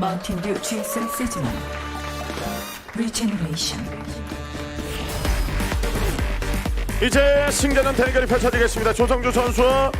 마운틴 듀 GSL 시즈먼 리제너레이션. 이제 승자는 대결이 펼쳐지겠습니다. 조성주 선수와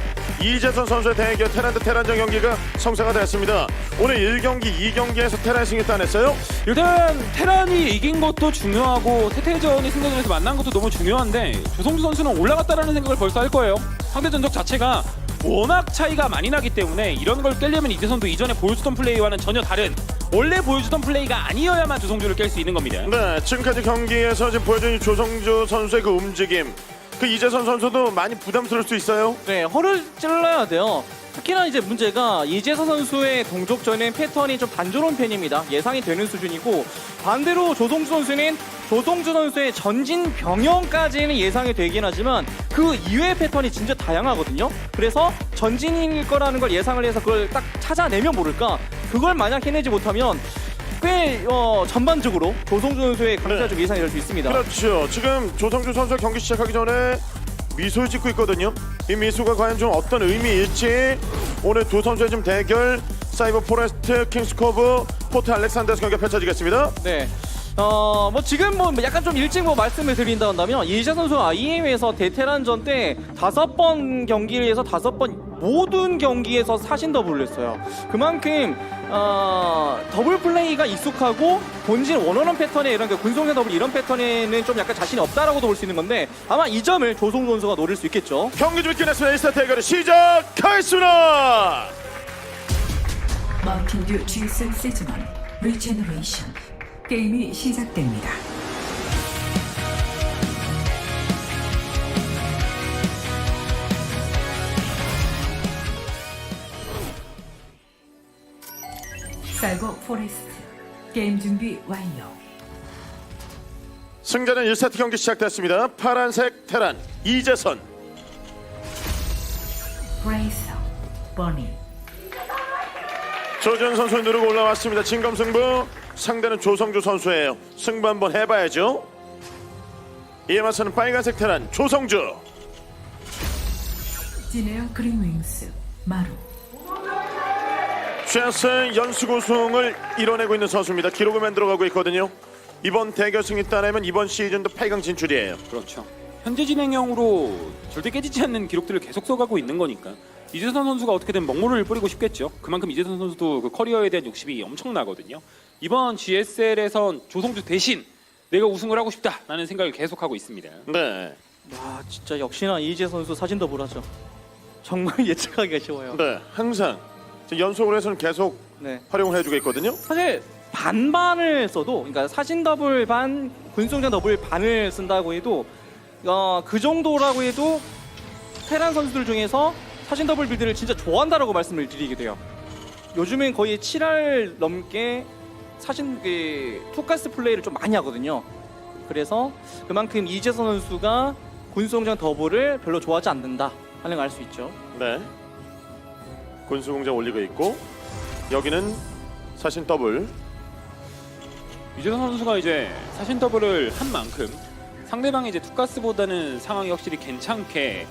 이재선 선수의 대결 테란 대 테란전 경기가 성사가 됐습니다. 오늘 1경기, 2경기에서 테란이 승리 따냈어요. 일단 테란이 이긴 것도 중요하고 태태전이 승자전에서 만난 것도 너무 중요한데 조성주 선수는 올라갔다라는 생각을 벌써 할 거예요. 상대 전적 자체가 워낙 차이가 많이 나기 때문에 이런 걸 깨려면 이재선도 이전에 보여주던 플레이와는 전혀 다른 원래 보여주던 플레이가 아니어야만 조성주를 깰 수 있는 겁니다. 네, 지금까지 경기에서 지금 보여준 이 조성주 선수의 그 움직임, 그 이재선 선수도 많이 부담스러울 수 있어요. 네, 허를 찔러야 돼요. 특히나 이제 문제가 이재서 선수의 동족 전의 패턴이 좀 단조로운 편입니다. 예상이 되는 수준이고 반대로 조성주 선수는 조성주 선수의 전진 병영까지는 예상이 되긴 하지만 그 이외의 패턴이 진짜 다양하거든요. 그래서 전진일 거라는 걸 예상을 해서 그걸 딱 찾아내면 모를까. 그걸 만약 해내지 못하면 꽤 전반적으로 조성주 선수의 강세가 네. 좀 예상이 될 수 있습니다. 그렇죠. 지금 조성주 선수가 경기 시작하기 전에 미소를 짓고 있거든요. 이 미소가 과연 좀 어떤 의미일지 오늘 두 선수의 지금 대결 사이버 포레스트 킹스코브 포트 알렉산더스 경기가 펼쳐지겠습니다. 네. 뭐 지금 뭐 약간 좀 일찍 뭐 말씀을 드린다면 이재 선수 IM에서 대테란전 때 5번 경기를 해서 5번 모든 경기에서 사신 더블을 했어요. 그만큼 더블 플레이가 익숙하고 본진 원원원 패턴에 이런 군송의 더블 이런 패턴에는 좀 약간 자신이 없다라고도 볼 수 있는 건데 아마 이 점을 조성 선수가 노릴 수 있겠죠. 경기 준비 끝났습니다. 1차 대결을 시작하겠습니다. 마운틴 듀 GSL 시즈먼 리제너레이션. 게임이 시작됩니다. 사이버 포레스트 게임 준비 완료. 승자는 1세트 경기 시작됐습니다. 파란색 테란 이재선, 브레이서 버니. 조준 선수 누르고 올라왔습니다. 진검승부. 상대는 조성주 선수예요. 승부 한번 해봐야죠. 이에 맞서는 빨간색 테란 조성주. 지네어 그린윙스 마루. 최하승 연속 우승을 이뤄내고 있는 선수입니다. 기록을 만들어가고 있거든요. 이번 대결 승리 따내면 이번 시즌도 8강 진출이에요. 그렇죠. 현재 진행형으로 절대 깨지지 않는 기록들을 계속 써가고 있는 거니까 이재선 선수가 어떻게든 먹물을 뿌리고 싶겠죠. 그만큼 이재선 선수도 그 커리어에 대한 욕심이 엄청나거든요. 이번 GSL에선 조성주 대신 내가 우승을 하고 싶다라는 생각을 계속하고 있습니다. 네. 와 진짜 역시나 이재 선수 사진 더블하죠. 정말 예측하기가 쉬워요. 네. 항상 지금 연속으로 해서는 계속 네. 활용을 해주고 있거든요. 사실 반반을 써도 그러니까 사진 더블 반, 군수공장 더블 반을 쓴다고 해도 그 정도라고 해도 테란 선수들 중에서 사진 더블 빌드를 진짜 좋아한다라고 말씀을 드리게 돼요. 요즘엔 거의 7할 넘게 사진 투가스 플레이를 좀 많이 하거든요. 그래서 그만큼 이재선 선수가 군수공장 더블을 별로 좋아하지 않는다 하는 걸 알 수 있죠. 네. 군수공장 올리고 있고 여기는 사신 더블. 이재선 선수가 이제 사신 더블을 한 만큼 상대방이 이제 투가스보다는 상황이 확실히 괜찮게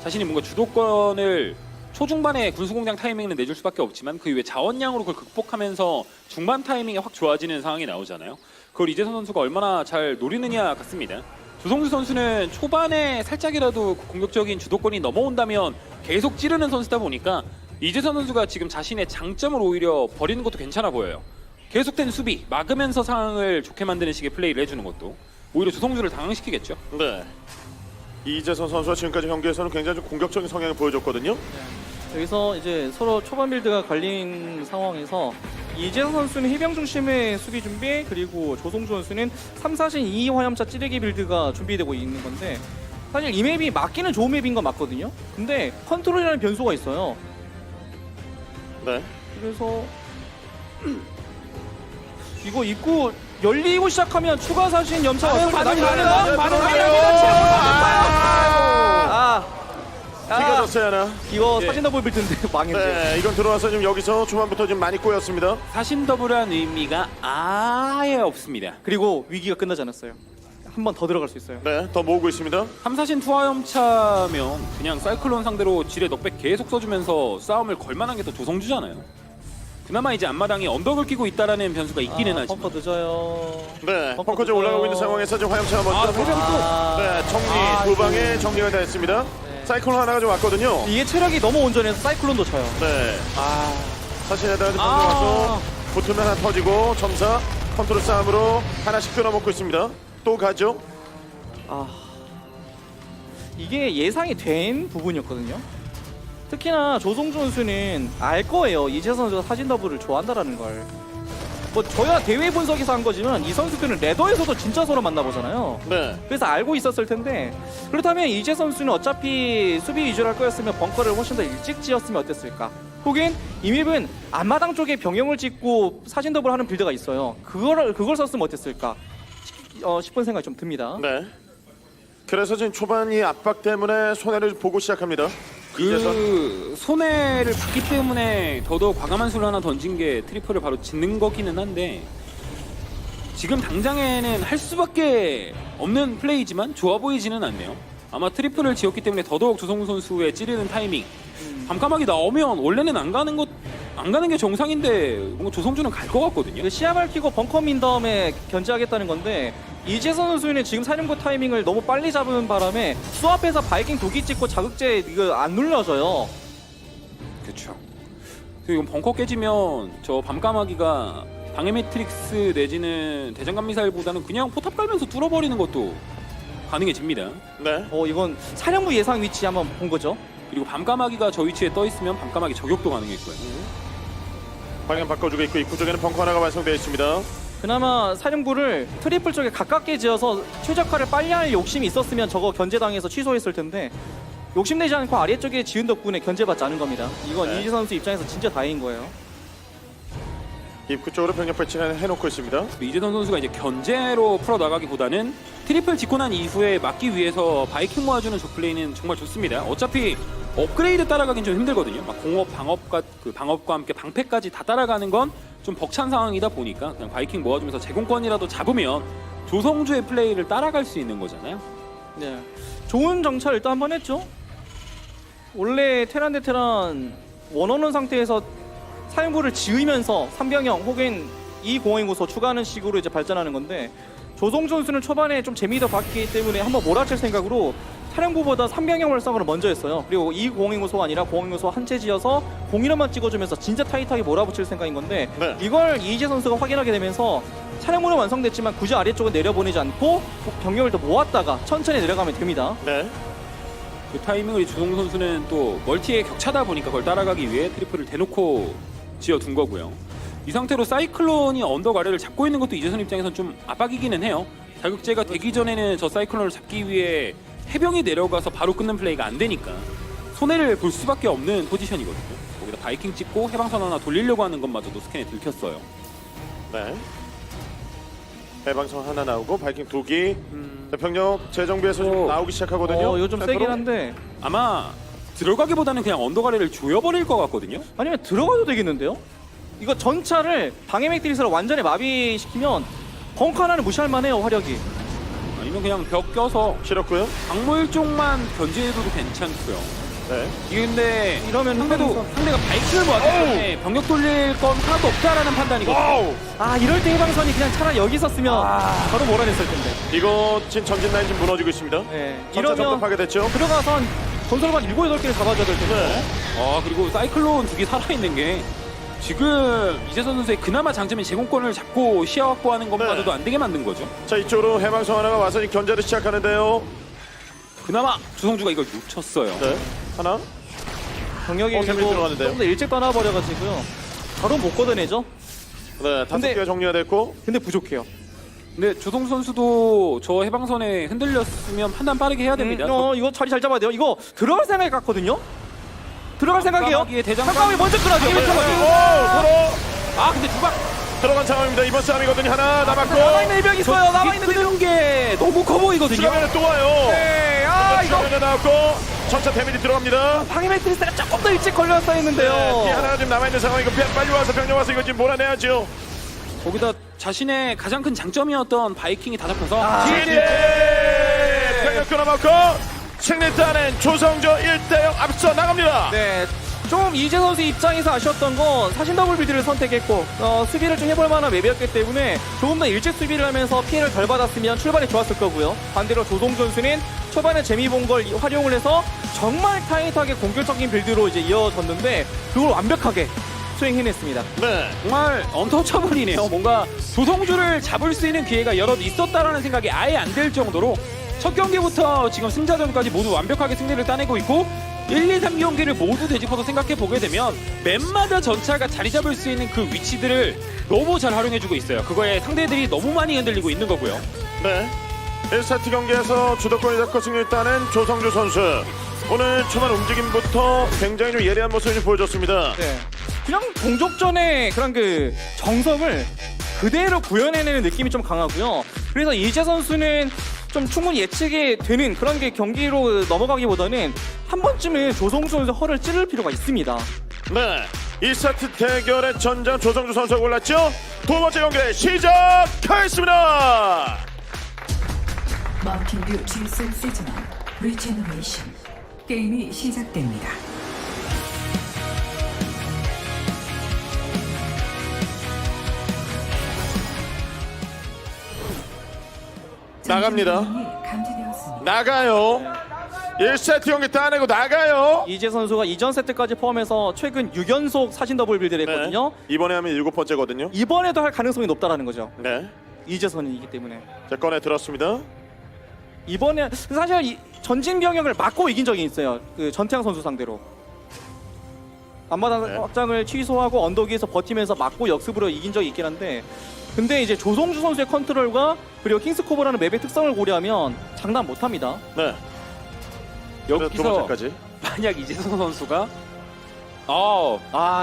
자신이 뭔가 주도권을 초중반에 군수공장 타이밍은 내줄 수밖에 없지만 그 이후에 자원량으로 그걸 극복하면서 중반 타이밍이 확 좋아지는 상황이 나오잖아요. 그걸 이재선 선수가 얼마나 잘 노리느냐 같습니다. 조성주 선수는 초반에 살짝이라도 그 공격적인 주도권이 넘어온다면 계속 찌르는 선수다 보니까 이재선 선수가 지금 자신의 장점을 오히려 버리는 것도 괜찮아 보여요. 계속된 수비, 막으면서 상황을 좋게 만드는 식의 플레이를 해주는 것도 오히려 조성주를 당황시키겠죠. 네. 이재선 선수가 지금까지 경기에서는 굉장히 좀 공격적인 성향을 보여줬거든요. 여기서 이제 서로 초반 빌드가 갈린 상황에서 이재선 선수는 해병 중심의 수비 준비 그리고 조성주 선수는 3사신 2 화염차 찌르기 빌드가 준비되고 있는 건데 사실 이 맵이 맞기는 좋은 맵인 건 맞거든요. 근데 컨트롤이라는 변수가 있어요. 네. 그래서 이거 입구 열리고 시작하면 추가 사신 염차 반응. 기가 졌어요 하나. 이거 예. 사진 더블 빌드인데 망했네. 네, 이건 들어와서 지금 여기서 초반부터 좀 많이 꼬였습니다. 사신 더블한 의미가 아예 없습니다. 그리고 위기가 끝나지 않았어요. 한 번 더 들어갈 수 있어요. 네, 더 모으고 있습니다. 삼사신 투하염차면 그냥 사이클론 상대로 지뢰 넉백 계속 써주면서 싸움을 걸만한 게 더 조성주잖아요. 그나마 이제 앞마당에 언덕을 끼고 있다라는 변수가 있기는 하지만 벙커 늦어요. 네, 벙커 벙커 쪽 올라가고 늦어요. 있는 상황에서 지금 화염차가 먼저 세병 또 네, 정리 두 방에 정리가 다 했습니다. 네. 사이클론 하나가 좀 왔거든요. 이게 체력이 너무 온전해서 사이클론도 쳐요. 네, 아, 사실에다가 지금 와서 붙으면 하나 터지고 점사 컨트롤 싸움으로 하나씩 끊어먹고 있습니다. 또 가죠. 이게 예상이 된 부분이었거든요. 특히나 조성주 선수는 알 거예요. 이재 선수가 사진 더블을 좋아한다라는 걸. 뭐 저야 대회 분석에서 한 거지만 이 선수들은 레더에서도 진짜 서로 만나보잖아요. 네, 그래서 알고 있었을 텐데 그렇다면 이재 선수는 어차피 수비 위주로 할 거였으면 벙커를 훨씬 더 일찍 지었으면 어땠을까? 혹은 이밉은 앞마당 쪽에 병영을 찍고 사진 더블 하는 빌드가 있어요. 그걸 썼으면 어땠을까? 싶은 생각이 좀 듭니다. 네. 그래서 지금 초반 이 압박 때문에 손해를 보고 시작합니다. 이재선. 그 손해를 봤기 때문에 더더욱 과감한 수를 하나 던진 게 트리플을 바로 짓는 거기는 한데 지금 당장에는 할 수밖에 없는 플레이지만 좋아 보이지는 않네요. 아마 트리플을 지었기 때문에 더더욱 조성우 선수의 찌르는 타이밍 밤까마귀 나오면 원래는 안 가는 게 정상인데 뭔가 조성주는 갈 것 같거든요. 그 시야 밝히고 벙커 민 다음에 견제하겠다는 건데 이재선 선수는 지금 사령부 타이밍을 너무 빨리 잡은 바람에 수앞에서 바이킹 도기 찍고 자극제 이거 안 눌러져요. 그렇죠. 그리고 벙커 깨지면 저 밤까마귀가 방해 매트릭스 내지는 대장간 미사일보다는 그냥 포탑 깔면서 뚫어버리는 것도 가능해집니다. 네. 이건 사령부 예상 위치 한번 본 거죠. 그리고 밤까마귀가 저 위치에 떠 있으면 밤까마귀 저격도 가능했고요. 방향 바꿔주고 있고 입구 쪽에는 벙커 하나가 완성되어 있습니다. 그나마 사령부를 트리플 쪽에 가깝게 지어서 최적화를 빨리 할 욕심이 있었으면 저거 견제당해서 취소했을 텐데 욕심내지 않고 아래쪽에 지은 덕분에 견제받지 않은 겁니다. 이건 네. 이지 선수 입장에서 진짜 다행인 거예요. 입구 쪽으로 병력 배치를 해놓고 있습니다. 이재선 선수가 이제 견제로 풀어 나가기보다는 트리플 짓고 난 이후에 막기 위해서 바이킹 모아주는 저 플레이는 정말 좋습니다. 어차피 업그레이드 따라가긴 좀 힘들거든요. 막 공업, 방업과 함께 방패까지 다 따라가는 건 좀 벅찬 상황이다 보니까 그냥 바이킹 모아주면서 제공권이라도 잡으면 조성주의 플레이를 따라갈 수 있는 거잖아요. 네, 좋은 정찰 일단 한번 했죠. 원래 테란 대 테란 원어는 상태에서 사령부를 지으면서 3병형 혹은 2공행구소 추가하는 식으로 이제 발전하는 건데 조성주 선수는 초반에 좀 재미도 봤기 때문에 한번 몰아칠 생각으로 사령부보다 3병형 활성화를 먼저 했어요. 그리고 2공행구소가 아니라 공행구소 한 채 지어서 공이로만 찍어주면서 진짜 타이트하게 몰아붙일 생각인 건데 네. 이걸 이재 선수가 확인하게 되면서 차량문은 완성됐지만 굳이 아래쪽은 내려보내지 않고 병력을 더 모았다가 천천히 내려가면 됩니다. 네. 그 타이밍을 조성주 선수는 또 멀티의 격차다 보니까 그걸 따라가기 위해 트리플을 대놓고 지어둔 거고요. 이 상태로 사이클론이 언덕 아래를 잡고 있는 것도 이재선 입장에선 좀 압박이기는 해요. 자극제가 되기 전에는 저 사이클론을 잡기 위해 해병이 내려가서 바로 끊는 플레이가 안 되니까 손해를 볼 수밖에 없는 포지션이거든요. 거기다 바이킹 찍고 해방선 하나 돌리려고 하는 것마저도 스캔에 들켰어요. 네. 해방선 하나 나오고 바이킹 2기. 병력 재정비해서 지금 나오기 시작하거든요. 이거 좀 세긴 한데 아마 들어가기보다는 그냥 언덕 아래를 조여버릴 것 같거든요. 아니면 들어가도 되겠는데요? 이거 전차를 방해 맥트리스로 완전히 마비시키면 벙커 하나는 무시할 만해요. 화력이. 아니면 그냥 벽 껴서 싫었고요. 광물 쪽만 견제해줘도 괜찮고요. 네. 이게 근데 이러면 상대가 바이킹을 모았기 때문에 병력 돌릴 건 하나도 없다라는 판단이거든요. 와우. 이럴 때 해방선이 그냥 차라리 여기 있었으면 바로 몰아냈을 텐데. 이거 지금 전진 라인 지금 무너지고 있습니다. 네. 전차 이러면 접근하게 됐죠. 들어가서 한 건설관 7, 8개를 잡아줘야 될 텐데. 네. 그리고 사이클론 2개 살아있는 게 지금 이재선 선수의 그나마 장점인 제공권을 잡고 시야 확보하는 것마저도 네. 안 되게 만든 거죠. 자, 이쪽으로 해방선 하나가 와서 지금 견제를 시작하는데요. 그나마 조성주가 이걸 놓쳤어요. 네. 하나. 병력이 재밌게 그리고 들어가는데요. 조금 더 일찍 떠나버려가지고요. 바로 못 걷어내죠. 네. 5개가 정리가 됐고. 근데 부족해요. 근데 조성주 선수도 저 해방선에 흔들렸으면 판단 빠르게 해야 됩니다. 이거 자리 잘 잡아야 돼요. 이거 들어갈 생각이 같거든요. 들어갈 생각이에요. 깜깜하기에 대장간- 깜깜이 먼저 끌어줘. 네. 서로 근데 두박 들어간 상황입니다. 이번 싸움이거든요. 하나 남았고. 남아있는 일병 있어요. 남아있는 일병. 끄는 게 너무 커 보이거든요. 추가면은 또 와요. 네. 이거 추가면은 나왔고 전차 데미지 들어갑니다. 방해 매트리스가 조금 더 일찍 걸렸어 했는데요. 네, 피 하나가 지금 남아있는 상황이고 빨리 와서 병력 와서 이거 지금 몰아내야죠. 거기다 자신의 가장 큰 장점이었던 바이킹이 다 잡혀서 병력 끊어먹고 승리 따낸 조성조 1대0 앞서 나갑니다. 네. 좀 이재 선수 입장에서 아쉬웠던 건 사신 더블 빌드를 선택했고 수비를 좀 해볼 만한 맵이었기 때문에 조금 더 일찍 수비를 하면서 피해를 덜 받았으면 출발이 좋았을 거고요. 반대로 조성주 선수는 초반에 재미 본 걸 활용을 해서 정말 타이트하게 공격적인 빌드로 이제 이어졌는데 그걸 완벽하게 수행해냈습니다. 네. 정말 언터처블이네요. 뭔가 조성주를 잡을 수 있는 기회가 여럿 있었다라는 생각이 아예 안 들 정도로 첫 경기부터 지금 승자전까지 모두 완벽하게 승리를 따내고 있고 1, 2, 3경기를 모두 되짚어서 생각해보게 되면 맵마다 전차가 자리 잡을 수 있는 그 위치들을 너무 잘 활용해주고 있어요. 그거에 상대들이 너무 많이 흔들리고 있는 거고요. 네. 1세트 경기에서 주도권을 잡고 승리를 따낸 조성주 선수. 오늘 초반 움직임부터 굉장히 좀 예리한 모습을 좀 보여줬습니다. 네. 그냥 동족전의 그런 그 정석을 그대로 구현해내는 느낌이 좀 강하고요. 그래서 이재 선수는 좀 충분히 예측이 되는 그런 게 경기로 넘어가기보다는 한 번쯤은 조성주 선수 허를 찌를 필요가 있습니다. 네. 2세트 대결의 전장 조성주 선수가 골랐죠? 두 번째 경기 시작하겠습니다. 마운틴뷰 G3 시즌 1 리제너레이션 게임이 시작됩니다. 나갑니다. 감지되었습니다. 나가요. 1세트 경기 따내고 나가요. 이재 선수가 이전 세트까지 포함해서 최근 6연속 사신 더블 빌드를 했거든요. 네. 이번에 하면 7번째거든요. 이번에도 할 가능성이 높다라는 거죠. 네. 이재 선이기 때문에. 자, 꺼내 들었습니다. 이번에 사실 전진 병력을 막고 이긴 적이 있어요. 그 전태양 선수 상대로. 앞마당 네. 확장을 취소하고 언덕 위에서 버티면서 막고 역습으로 이긴 적이 있긴 한데 근데 이제 조성주 선수의 컨트롤과 그리고 킹스코브라는 맵의 특성을 고려하면 장난 못합니다. 네. 두 여기서 번째까지. 만약 이재성 선수가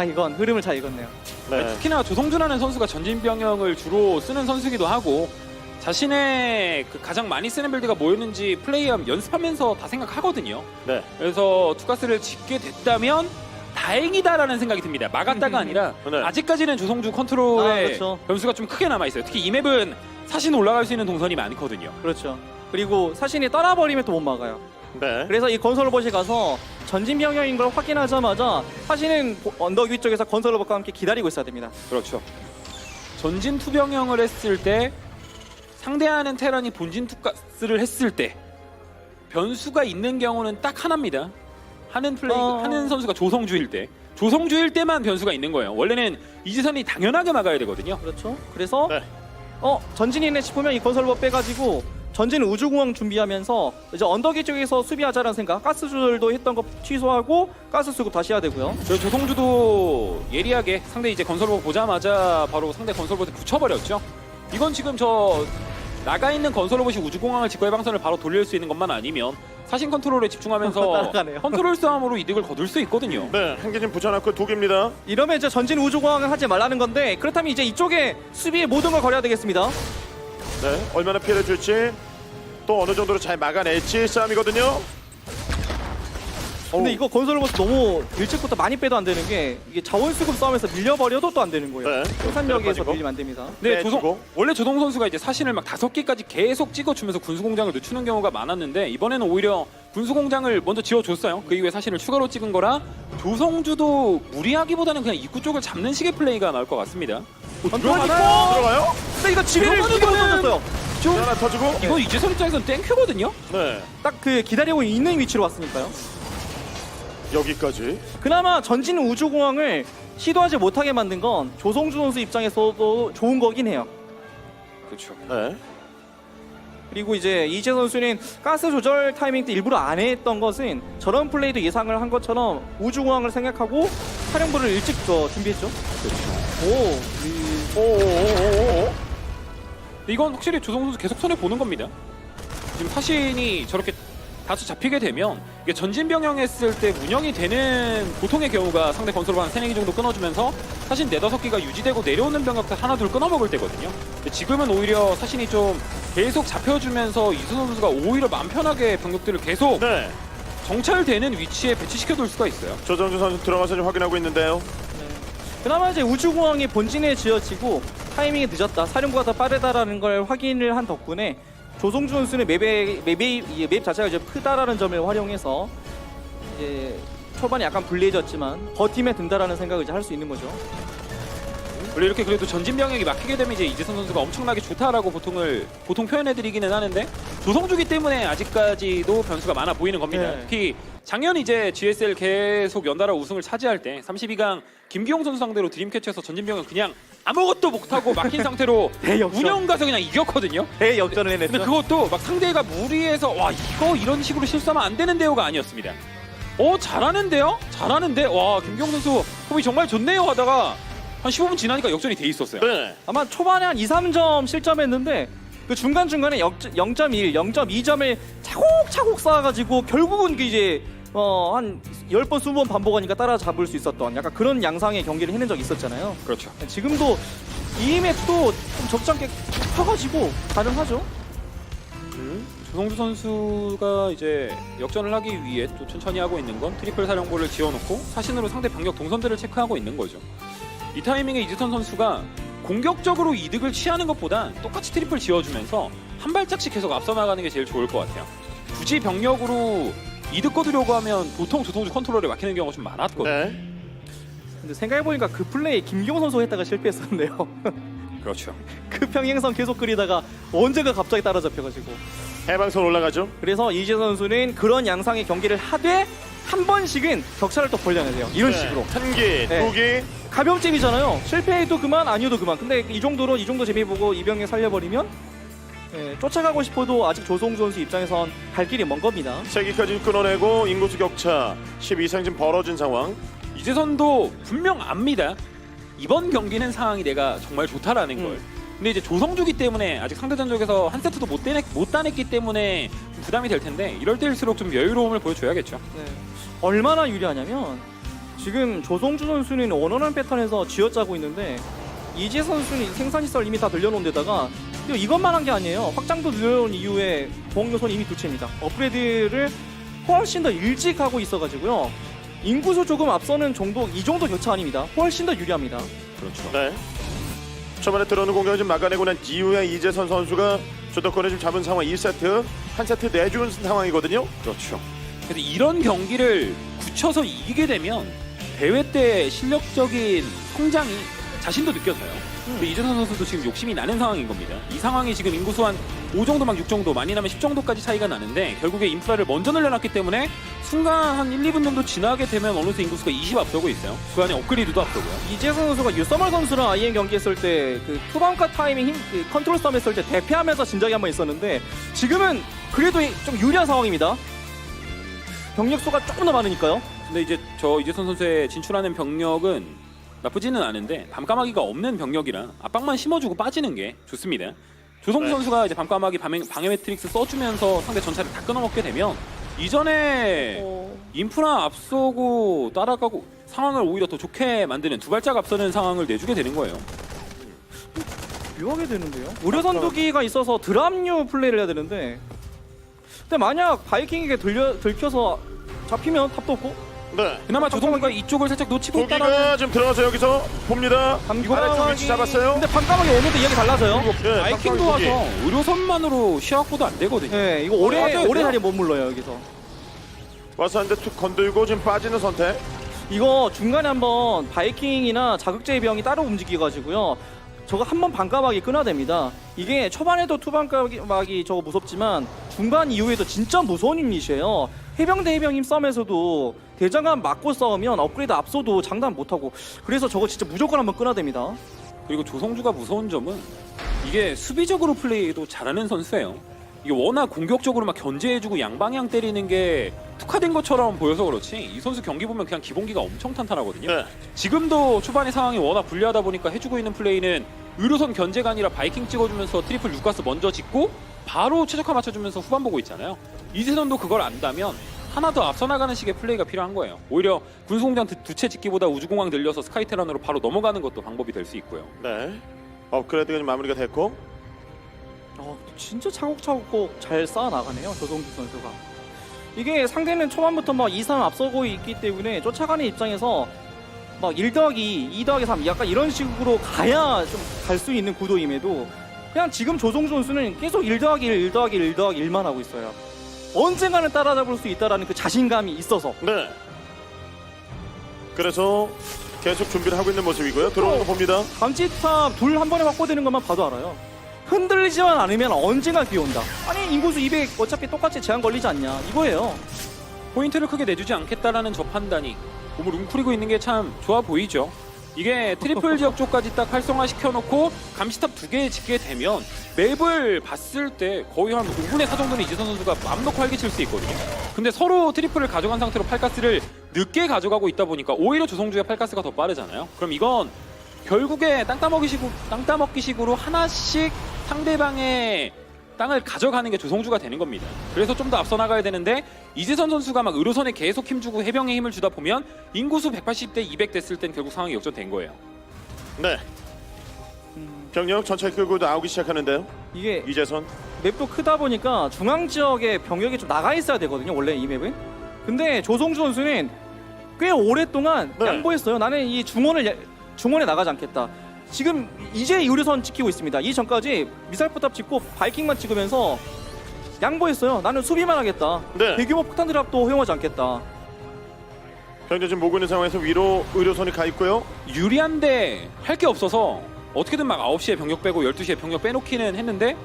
이건 흐름을 잘 읽었네요. 네. 특히나 조성주라는 선수가 전진 병력을 주로 쓰는 선수기도 하고 자신의 그 가장 많이 쓰는 빌드가 뭐였는지 연습하면서 다 생각하거든요. 네. 그래서 투가스를 짓게 됐다면 다행이다라는 생각이 듭니다. 막았다가 아니라 네. 아직까지는 조성주 컨트롤에 그렇죠. 변수가 좀 크게 남아있어요. 특히 이 맵은 사신 올라갈 수 있는 동선이 많거든요. 그렇죠. 그리고 사신이 떠나버리면 또 못 막아요. 네. 그래서 이 건설 로봇이 가서 전진 병력인 걸 확인하자마자 사신은 언덕 위쪽에서 건설 로봇과 함께 기다리고 있어야 됩니다. 그렇죠. 전진 투병형을 했을 때 상대하는 테란이 본진 투가스를 했을 때 변수가 있는 경우는 딱 하나입니다. 하는 선수가 조성주일 때만 변수가 있는 거예요. 원래는 이지선이 당연하게 막아야 되거든요. 그렇죠. 그래서 네. 전진이네 싶으면 이 건설 로봇 빼가지고 전진 우주공항 준비하면서 이제 언덕이 쪽에서 수비하자라는 생각, 가스 조절도 했던 거 취소하고 가스 수급 다시 해야 되고요. 그리고 조성주도 예리하게 상대 이제 건설로봇 보자마자 바로 상대 건설로봇에 붙여버렸죠. 이건 지금 저 나가 있는 건설로봇이 우주공항을 짓고 해방선을 바로 돌릴 수 있는 것만 아니면 사신 컨트롤에 집중하면서 따라가네요. 컨트롤 싸움으로 이득을 거둘 수 있거든요. 네. 한 개 지금 붙여놨고 두 개입니다. 이러면 이제 전진 우주공항을 하지 말라는 건데 그렇다면 이제 이쪽에 수비의 모든 걸 걸어야 되겠습니다. 네. 얼마나 피해를 줄지 또 어느 정도로 잘 막아낼지 싸움이거든요. 근데 이거 건설 로봇 너무 일찍부터 많이 빼도 안 되는 게 이게 자원 수급 싸움에서 밀려버려도 또 안 되는 거예요. 네. 생산력에서 빠지고. 밀리면 안 됩니다. 네, 빼주고. 원래 조성 선수가 이제 사신을 막 5개까지 계속 찍어주면서 군수공장을 늦추는 경우가 많았는데 이번에는 오히려 군수공장을 먼저 지어줬어요. 그 이후에 사신을 추가로 찍은 거라 조성주도 무리하기보다는 그냥 입구 쪽을 잡는 식의 플레이가 나올 것 같습니다. 들어가나요? 들어가요? 근데 이거 지뢰를 들어가는 두개 거는- 던졌어요. 네, 하나 터지고. 이거 이재선 입장에서는 땡큐거든요. 네. 딱 그 기다리고 있는 위치로 왔으니까요. 여기까지. 그나마 전진 우주공항을 시도하지 못하게 만든 건 조성주 선수 입장에서도 좋은 거긴 해요. 그렇죠. 네. 그리고 이제 이재 선수는 가스 조절 타이밍 때 일부러 안 했던 것은 저런 플레이도 예상을 한 것처럼 우주공항을 생각하고 사령부를 일찍 준비했죠. 오오오오오. 이건 확실히 조성 선수 계속 손해 보는 겁니다. 지금 사신이 저렇게 다수 잡히게 되면 이게 전진 병영했을 때 운영이 되는 보통의 경우가 상대 건설로 한 3-4개 정도 끊어주면서 사신 4-5개가 유지되고 내려오는 병력들 하나-둘 끊어먹을 때거든요. 근데 지금은 오히려 사신이 좀 계속 잡혀주면서 이순호 선수가 오히려 마음 편하게 병력들을 계속 네. 정찰되는 위치에 배치시켜둘 수가 있어요. 조정주 선수 들어가서 좀 확인하고 있는데요. 그나마 이제 우주공항이 본진에 지어지고 타이밍이 늦었다, 사령부가 더 빠르다라는 걸 확인을 한 덕분에 조성주 선수는 맵 자체가 이제 크다라는 점을 활용해서 이제 초반에 약간 불리해졌지만 버티면 된다라는 생각을 이제 할 수 있는 거죠. 원래 이렇게 그래도 전진 병력이 막히게 되면 이제 이재선 선수가 엄청나게 좋다라고 보통 표현해드리기는 하는데 조성주기 때문에 아직까지도 변수가 많아 보이는 겁니다. 네. 특히 작년 이제 GSL 계속 연달아 우승을 차지할 때 32강 김기용 선수 상대로 드림캐쳐에서 전진 병력 그냥 아무것도 못하고 막힌 상태로 대역전. 운영 가서 그냥 이겼거든요. 대역전을 해냈죠. 근데 그것도 막 상대가 무리해서 와 이거 이런 식으로 실수하면 안 되는데요가 아니었습니다. 잘하는데요? 잘하는데 와 김기용 선수 폼이 정말 좋네요 하다가 한 15분 지나니까 역전이 돼 있었어요. 네. 아마 초반에 한 2, 3점 실점했는데 그 중간중간에 0.1, 0.2점을 차곡차곡 쌓아가지고 결국은 그 이제 한 10번, 20번 반복하니까 따라잡을 수 있었던 약간 그런 양상의 경기를 해낸 적이 있었잖아요. 그렇죠. 지금도 이 맵도 좀 적잖게 펴가지고 가능하죠. 조성주 선수가 이제 역전을 하기 위해 또 천천히 하고 있는 건 트리플 사령부를 지어놓고 사신으로 상대 병력 동선들을 체크하고 있는 거죠. 이 타이밍에 이재선 선수가 공격적으로 이득을 취하는 것보다 똑같이 트리플 지어주면서 한 발짝씩 계속 앞서 나가는 게 제일 좋을 것 같아요. 굳이 병력으로 이득 거두려고 하면 보통 조성주 컨트롤에 막히는 경우가 좀 많았거든요. 네. 근데 생각해보니까 그 플레이 김기용 선수 했다가 실패했었는데요. 그렇죠. 그 평행선 계속 그리다가 언제가 갑자기 따라잡혀가지고. 해방선 올라가죠. 그래서 이재 선수는 그런 양상의 경기를 하되 한 번씩은 격차를 또 벌려야 돼요. 이런 네. 식으로. 한 기, 두 기. 가벼움잼이잖아요. 실패해도 그만, 아니어도 그만. 근데 이 정도 재미 보고 이병에 살려버리면 쫓아가고 싶어도 아직 조성주 선수 입장에선 갈 길이 먼 겁니다. 세 기까지 끊어내고 인구수 격차 10 이상 지금 벌어진 상황. 이재선도 분명 압니다. 이번 경기는 상황이 내가 정말 좋다라는 걸. 근데 이제 조성주기 때문에 아직 상대 전적에서 한 세트도 못 따냈기 때문에 좀 부담이 될 텐데 이럴 때일수록 좀 여유로움을 보여줘야겠죠. 네. 얼마나 유리하냐면 지금 조성주 선수는 원원한 패턴에서 쥐어짜고 있는데 이재 선수는 생산시설 이미 다 늘려놓은 데다가 이것만 한 게 아니에요. 확장도 늘려놓은 이후에 보험 요소는 이미 두 채입니다. 업그레이드를 훨씬 더 일찍 하고 있어가지고요. 인구수 조금 앞서는 정도, 이 정도 격차 아닙니다. 훨씬 더 유리합니다. 그렇죠. 네. 초반에 들어오는 공격을 좀 막아내고 난 이후에 이재선 선수가 주도권을 좀 잡은 상황. 1세트 한 세트 내주는 상황이거든요. 그렇죠. 그래서 이런 경기를 굳혀서 이기게 되면 대회 때 실력적인 성장이 자신도 느껴져요. 근데 이재선 선수도 지금 욕심이 나는 상황인 겁니다. 이 상황이 지금 인구수 한 5 정도 막 6 정도 많이 나면 10 정도까지 차이가 나는데 결국에 인프라를 먼저 늘려놨기 때문에 순간 한 1, 2분 정도 지나게 되면 어느새 인구수가 20 앞서고 있어요. 그 안에 업그레이드도 앞서고요. 이재선 선수가 유서멀 선수랑 IM 경기했을 때 그 투방카 타이밍 그 컨트롤 싸움 했을 때 대패하면서 진 적이 한 번 있었는데 지금은 그래도 좀 유리한 상황입니다. 병력 수가 조금 더 많으니까요. 근데 이제 저 이재선 선수의 진출하는 병력은 나쁘지는 않은데 밤까마귀가 없는 병력이라 압박만 심어주고 빠지는 게 좋습니다. 조성주 네. 선수가 이제 밤까마귀 방해 매트릭스 써주면서 상대 전차를 다 끊어먹게 되면 이전에 인프라 앞서고 따라가고 상황을 오히려 더 좋게 만드는 두 발짝 앞서는 상황을 내주게 되는 거예요. 묘하게 되는데요. 의료선두기가 있어서 드랍류 플레이를 해야 되는데 근데 만약 바이킹에게 들켜서 잡히면 탑도 없고 네. 그나마 조성주가 이쪽을 살짝 놓치고 있다라는 도기가 지금 들어가서 여기서 봅니다. 아래쪽 위치 잡았어요. 근데 반가방이 오면도 이야기 달라져요. 네, 바이킹도 와서 의료선만으로 시야 확보도 안 되거든요. 네, 이거 오래 다리 못 물러요 여기서. 와서 한 대 툭 건들고 지금 빠지는 선택. 이거 중간에 한번 바이킹이나 자극제의 병이 따로 움직여가지고요. 저거 한번 반가막이 끊어냅니다. 이게 초반에도 투반가막이 저거 무섭지만 중반 이후에도 진짜 무서운 유닛이에요. 해병 대 해병 힘싸움에서도 대장간 맞고 싸우면 업그레이드 앞서도 장담 못하고 그래서 저거 진짜 무조건 한번 끊어냅니다. 그리고 조성주가 무서운 점은 이게 수비적으로 플레이도 잘하는 선수예요. 이게 워낙 공격적으로 막 견제해주고 양방향 때리는 게 특화된 것처럼 보여서 그렇지 이 선수 경기 보면 그냥 기본기가 엄청 탄탄하거든요. 네. 지금도 초반의 상황이 워낙 불리하다 보니까 해주고 있는 플레이는 의료선 견제가 아니라 바이킹 찍어주면서 트리플 루카스 먼저 짓고 바로 최적화 맞춰주면서 후반 보고 있잖아요. 이재선도 그걸 안다면 하나 더 앞서 나가는 식의 플레이가 필요한 거예요. 오히려 군수공장 두 채 짓기보다 우주공항 늘려서 스카이테란으로 바로 넘어가는 것도 방법이 될 수 있고요. 네. 업그레이드가 지금 마무리가 됐고. 진짜 차곡차곡 잘 쌓아 나가네요 조성주 선수가. 이게 상대는 초반부터 막 2-3 앞서고 있기 때문에 쫓아가는 입장에서 막 1더하기 2더하기 3 약간 이런 식으로 가야 좀 갈 수 있는 구도임에도 그냥 지금 조성주 선수는 계속 1더하기 1, 1더하기 1, 1더하기 1만 하고 있어요. 언젠가는 따라잡을 수 있다라는 그 자신감이 있어서. 네. 그래서 계속 준비를 하고 있는 모습이고요. 들어오는 거 봅니다. 감지탑 둘 한 번에 확보되는 것만 봐도 알아요. 흔들리지만 않으면 언젠가 기회 온다. 아니 인구수 200 어차피 똑같이 제한 걸리지 않냐 이거예요. 포인트를 크게 내주지 않겠다라는 저 판단이 몸을 웅크리고 있는 게 참 좋아 보이죠. 이게 트리플 지역 쪽까지 딱 활성화 시켜놓고 감시탑 2개 짓게 되면 맵을 봤을 때 거의 한 5분의 4 정도는 이재선 선수가 마음 놓고 활기칠 수 있거든요. 근데 서로 트리플을 가져간 상태로 팔가스를 늦게 가져가고 있다 보니까 오히려 조성주의 팔가스가 더 빠르잖아요. 그럼 이건 결국에 땅 따먹기식으로 하나씩 상대방의 땅을 가져가는 게 조성주가 되는 겁니다. 그래서 좀 더 앞서 나가야 되는데 이재선 선수가 막 의료선에 계속 힘주고 해병에 힘을 주다 보면 인구수 180대 200 됐을 땐 결국 상황이 역전된 거예요. 네. 병력 천천히 끌고 나오기 시작하는데요. 이게 이재선. 맵도 크다 보니까 중앙 지역에 병력이 좀 나가 있어야 되거든요. 원래 이 맵은. 근데 조성주 선수는 꽤 오랫동안 네. 양보했어요. 나는 이 중원에 나가지 않겠다. 지금 이제 의료선 지키고 있습니다. 이 전까지 미사일 포탑 짓고 바이킹만 찍으면서 양보했어요. 나는 수비만 하겠다. 네. 대규모 폭탄 드랍도 허용하지 않겠다. 병력 지금 모고 있는 상황에서 위로 의료선이 가 있고요. 유리한데 할 게 없어서 어떻게든 막 9시에 병력 빼고 12시에 병력 빼놓기는 했는데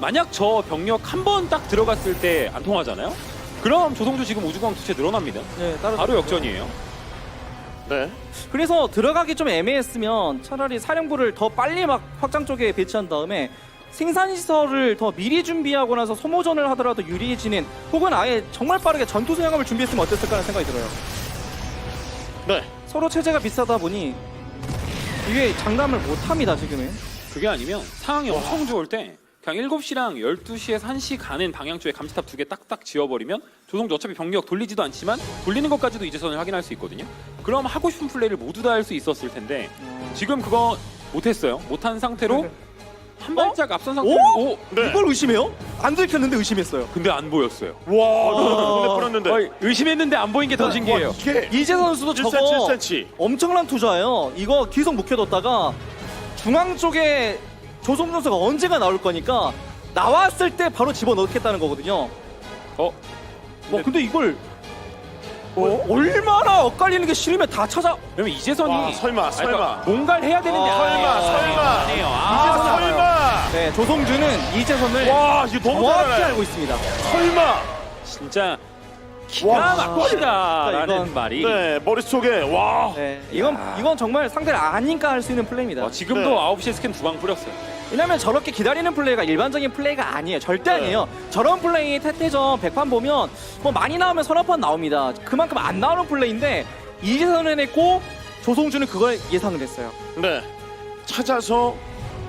만약 저 병력 한 번 딱 들어갔을 때 안 통하잖아요? 그럼 조성주 지금 우주광 두 채 늘어납니다. 네, 바로 역전이에요. 네. 그래서 들어가기 좀 애매했으면 차라리 사령부를 더 빨리 막 확장 쪽에 배치한 다음에 생산시설을 더 미리 준비하고 나서 소모전을 하더라도 유리해지는 혹은 아예 정말 빠르게 전투 소형함을 준비했으면 어땠을까 하는 생각이 들어요. 네. 서로 체제가 비슷하다 보니 이게 장담을 못합니다 지금은. 그게 아니면 상황이 엄청 좋을 때 그냥 7시랑 12시에서 1시 가는 방향 쪽에 감시탑 2개 딱딱 지어버리면 조성주 어차피 병력 돌리지도 않지만 돌리는 것까지도 이재선을 확인할 수 있거든요. 그럼 하고 싶은 플레이를 모두 다 할 수 있었을 텐데 지금 그거 못했어요. 못한 상태로 한 발짝 앞선 상태로 오? 네. 이걸 의심해요? 안 들켰는데 의심했어요. 근데 안 보였어요. 와. 눈에 뿌렸는데. 의심했는데 안 보인 게 더 신기해요. 이게 이재 선수도 1cm, 저거 1cm. 엄청난 투자예요. 이거 계속 묵혀뒀다가 중앙 쪽에 조성 선수가 언제가 나올 거니까 나왔을 때 바로 집어넣겠다는 거거든요. 근데 이걸 얼마나 엇갈리는 게 싫으면 다 찾아. 그러면 이재선이 와, 설마. 뭔가를 해야 되는데 설마. 아니에요. 이재선 설마. 네, 조성주는 이재선을 와, 이거 너무 정확히 잘하네. 알고 있습니다. 설마. 진짜 기가 와, 막히다라는 이건- 말이 네, 머릿속에 와. 네, 이건 정말 상대를 아니까 할 수 있는 플레이입니다. 지금도 네. 9시에 스캔 2방 뿌렸어요. 왜냐면 저렇게 기다리는 플레이가 일반적인 플레이가 아니에요. 절대 아니에요. 저런 플레이 태태전 100판 보면 뭐 많이 나오면 서너 판 나옵니다. 그만큼 안 나오는 플레이인데 이재선을 했고 조성주는 그걸 예상을 했어요. 네. 찾아서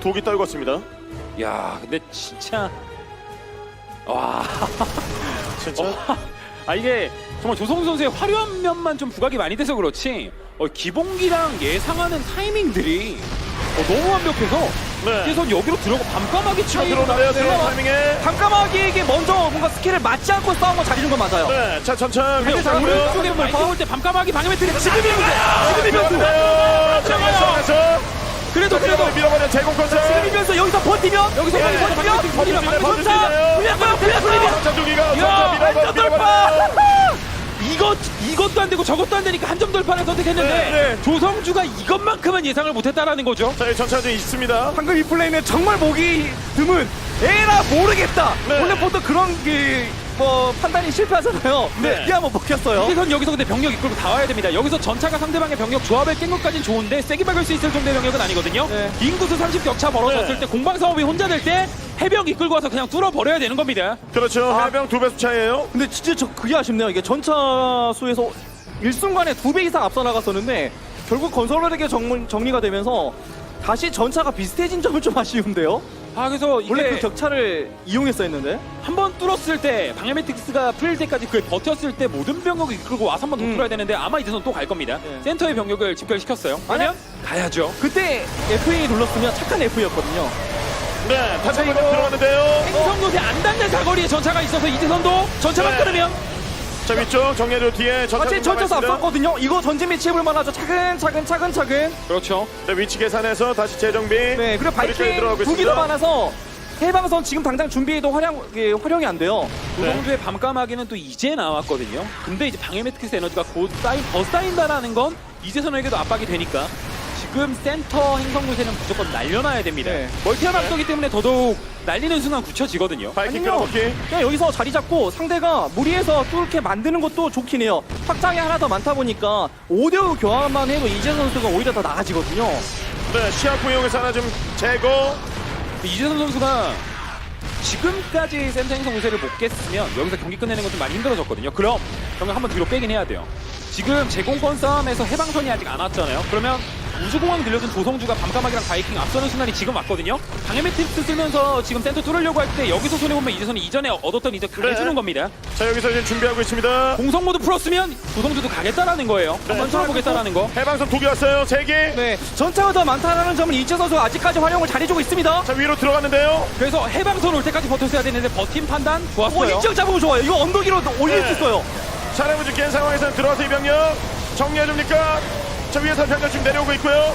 독이 떨궜습니다. 야, 근데 진짜 와, 진짜. 이게 정말 조성주 선수의 화려한 면만 좀 부각이 많이 돼서 그렇지 기본기랑 예상하는 타이밍들이 너무 완벽해서 네. 이재선 여기로 들어가 밤까마귀 차 차이로 들어오는데요. 나는데 들어온 타이밍에. 밤까마귀에게 먼저 뭔가 스킬을 맞지 않고 싸운 건 잘 해준 건 맞아요. 네. 자, 천천히. 근데 위로 가고요. 오른쪽에 많이 올때 밤까마귀 방해 매트리 지금이면 들어가서 그래도 밀어버려 제공 컨셉. 지금이면서 여기서 버티면 여기서 예. 버티면 전두기가 야, 완전 돌파! 밀어버려. 이것도 안 되고 저것도 안 되니까 한 점 돌파를 선택했는데 네. 조성주가 이것만큼은 예상을 못했다라는 거죠. 자, 전차도 있습니다. 방금 이 플레이는 정말 보기 드문 에라 모르겠다. 네. 원래 보통 그런 판단이 실패하잖아요. 네. 이게 한번 먹혔어요. 이재선 여기서 근데 병력 이끌고 다 와야 됩니다. 여기서 전차가 상대방의 병력 조합을 깬 것까진 좋은데 세게 박을 수 있을 정도의 병력은 아니거든요. 네. 인구수 30 격차 벌어졌을 네. 때 공방사업이 혼자 될 때 해병 이끌고 와서 그냥 뚫어버려야 되는 겁니다. 그렇죠. 해병 2배수 차이에요. 근데 진짜 그게 아쉽네요. 이게 전차 수에서 일순간에 2배 이상 앞서 나갔었는데 결국 건설력에 정리가 되면서 다시 전차가 비슷해진 점은 좀 아쉬운데요. 그래서 원래 그 이게 격차를 이용했었는데. 한 번 뚫었을 때 방해 매트릭스가 풀릴 때까지 그걸 버텼을 때 모든 병력을 이끌고 와서 한 번 더 뚫어야 되는데 아마 이제선 또 갈 겁니다. 네. 센터의 병력을 집결시켰어요. 그러면 가야죠. 그때 FA 눌렀으면 착한 FA였거든요. 네. 다시 한번 들어가는데요. 행성 요새 안 닿는 사거리에 전차가 있어서 이재선도 전차만 네. 끊으면 자, 위쪽 정예료 뒤에 전차. 같이 전차서 남아있습니다. 앞섰거든요. 이거 전진 매치해볼 만하죠. 차근차근. 그렇죠. 네, 위치 계산해서 다시 재정비. 네, 그리고 브리핑에 바이킹 들어가고 2기도 있습니다. 많아서 해방선 지금 당장 준비해도 활용이 안 돼요. 조성주의 밤까마귀는 또 이제 나왔거든요. 근데 이제 방해 매트릭스 에너지가 곧 더 쌓인다라는 건 이재선에게도 압박이 되니까 지금 센터 행성 요새는 무조건 날려놔야 됩니다. 네. 멀티한 앞서기 때문에 더더욱 날리는 순간 굳혀지거든요. 바이킹 아니면 끌어먹기. 그냥 여기서 자리 잡고 상대가 무리해서 뚫게 만드는 것도 좋긴 해요. 확장이 하나 더 많다 보니까 5대5 교환만 해도 이재 선수가 오히려 더 나아지거든요. 네, 시합 구용에서 하나 좀 제거. 이재선 선수가 지금까지 센터 행성 요새를 못 깼으면 여기서 경기 끝내는 건 좀 많이 힘들어졌거든요. 그럼 경기 한번 뒤로 빼긴 해야 돼요. 지금 제공권 싸움에서 해방선이 아직 안 왔잖아요. 그러면 우주공항 들려준 조성주가 밤까마귀랑 바이킹 앞서는 순간이 지금 왔거든요. 방해 매트릭스 쓰면서 지금 센터 뚫으려고 할 때 여기서 손해보면 이재선이 이전에 얻었던 이득 다 해주는 겁니다. 자, 여기서 지금 준비하고 있습니다. 공성 모드 풀었으면 조성주도 가겠다라는 거예요. 한번 뚫어보겠다라는 거. 해방선 2개 왔어요. 3개. 네, 전차가 더 많다는 점은 이재 선수가 아직까지 활용을 잘해주고 있습니다. 자, 위로 들어갔는데요. 그래서 해방선 올 때까지 버텼어야 되는데 버팀 판단 좋았어요. 일찍 잡으면 좋아요. 이거 언덕 위로 올릴 수 있어요. 사람을 죽게 상황에서는 들어와서 이병력 정리해줍니까? 자, 위에서 병력 지금 내려오고 있고요.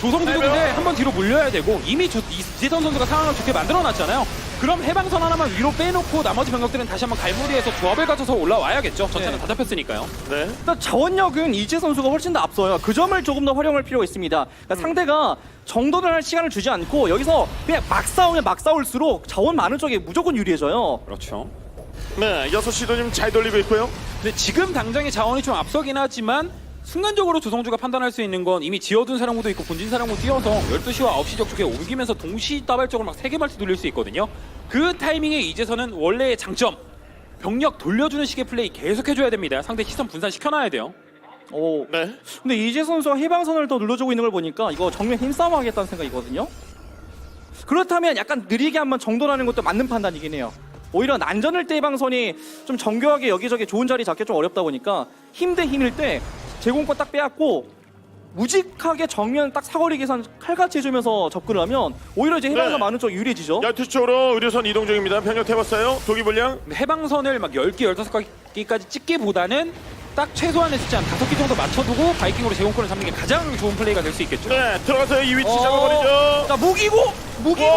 조성주도 근데 한번 뒤로 물려야 되고 이미 이재선 선수가 상황을 좋게 만들어놨잖아요. 그럼 해방선 하나만 위로 빼놓고 나머지 병력들은 다시 한번 갈무리해서 조합을 가져서 올라와야겠죠. 전차는 다 잡혔으니까요. 네. 일단 자원력은 이재 선수가 훨씬 더 앞서요. 그 점을 조금 더 활용할 필요가 있습니다. 그러니까 상대가 정돈을 할 시간을 주지 않고 여기서 그냥 막 싸우면 막 싸울수록 자원 많은 쪽에 무조건 유리해져요. 그렇죠. 네, 6시도 좀 잘 돌리고 있고요. 근데 지금 당장의 자원이 좀 앞서긴 하지만 순간적으로 조성주가 판단할 수 있는 건 이미 지어둔 사령부도 있고 본진 사령부 뛰어서 12시와 9시 적쪽에 옮기면서 동시다발적으로 막 3개발씩 돌릴 수 있거든요. 그 타이밍에 이제서는 원래의 장점 병력 돌려주는 식의 플레이 계속해줘야 됩니다. 상대 시선 분산시켜놔야 돼요. 오. 네. 근데 이재 선수가 해방선을 더 눌러주고 있는 걸 보니까 이거 정면 힘싸움 하겠다는 생각이거든요. 그렇다면 약간 느리게 한번 정돈하는 것도 맞는 판단이긴 해요. 오히려 난전일 때 해방선이 좀 정교하게 여기저기 좋은 자리 잡기 좀 어렵다 보니까 힘 대 힘일 때 제공권 딱 빼앗고 무직하게 정면 딱 사거리 계산 칼같이 해주면서 접근을 하면 오히려 이제 해방선 네. 많은 쪽 유리해지죠. 12시 쪽으로 의료선 이동 중입니다. 병력 태웠어요. 도기 분량. 근데 해방선을 막 10개, 15개까지 찍기보다는 딱 최소한의 숫자 한 5개 정도 맞춰두고 바이킹으로 제공권을 잡는 게 가장 좋은 플레이가 될 수 있겠죠. 네, 들어가서 이 위치 잡아버리죠. 자 무기고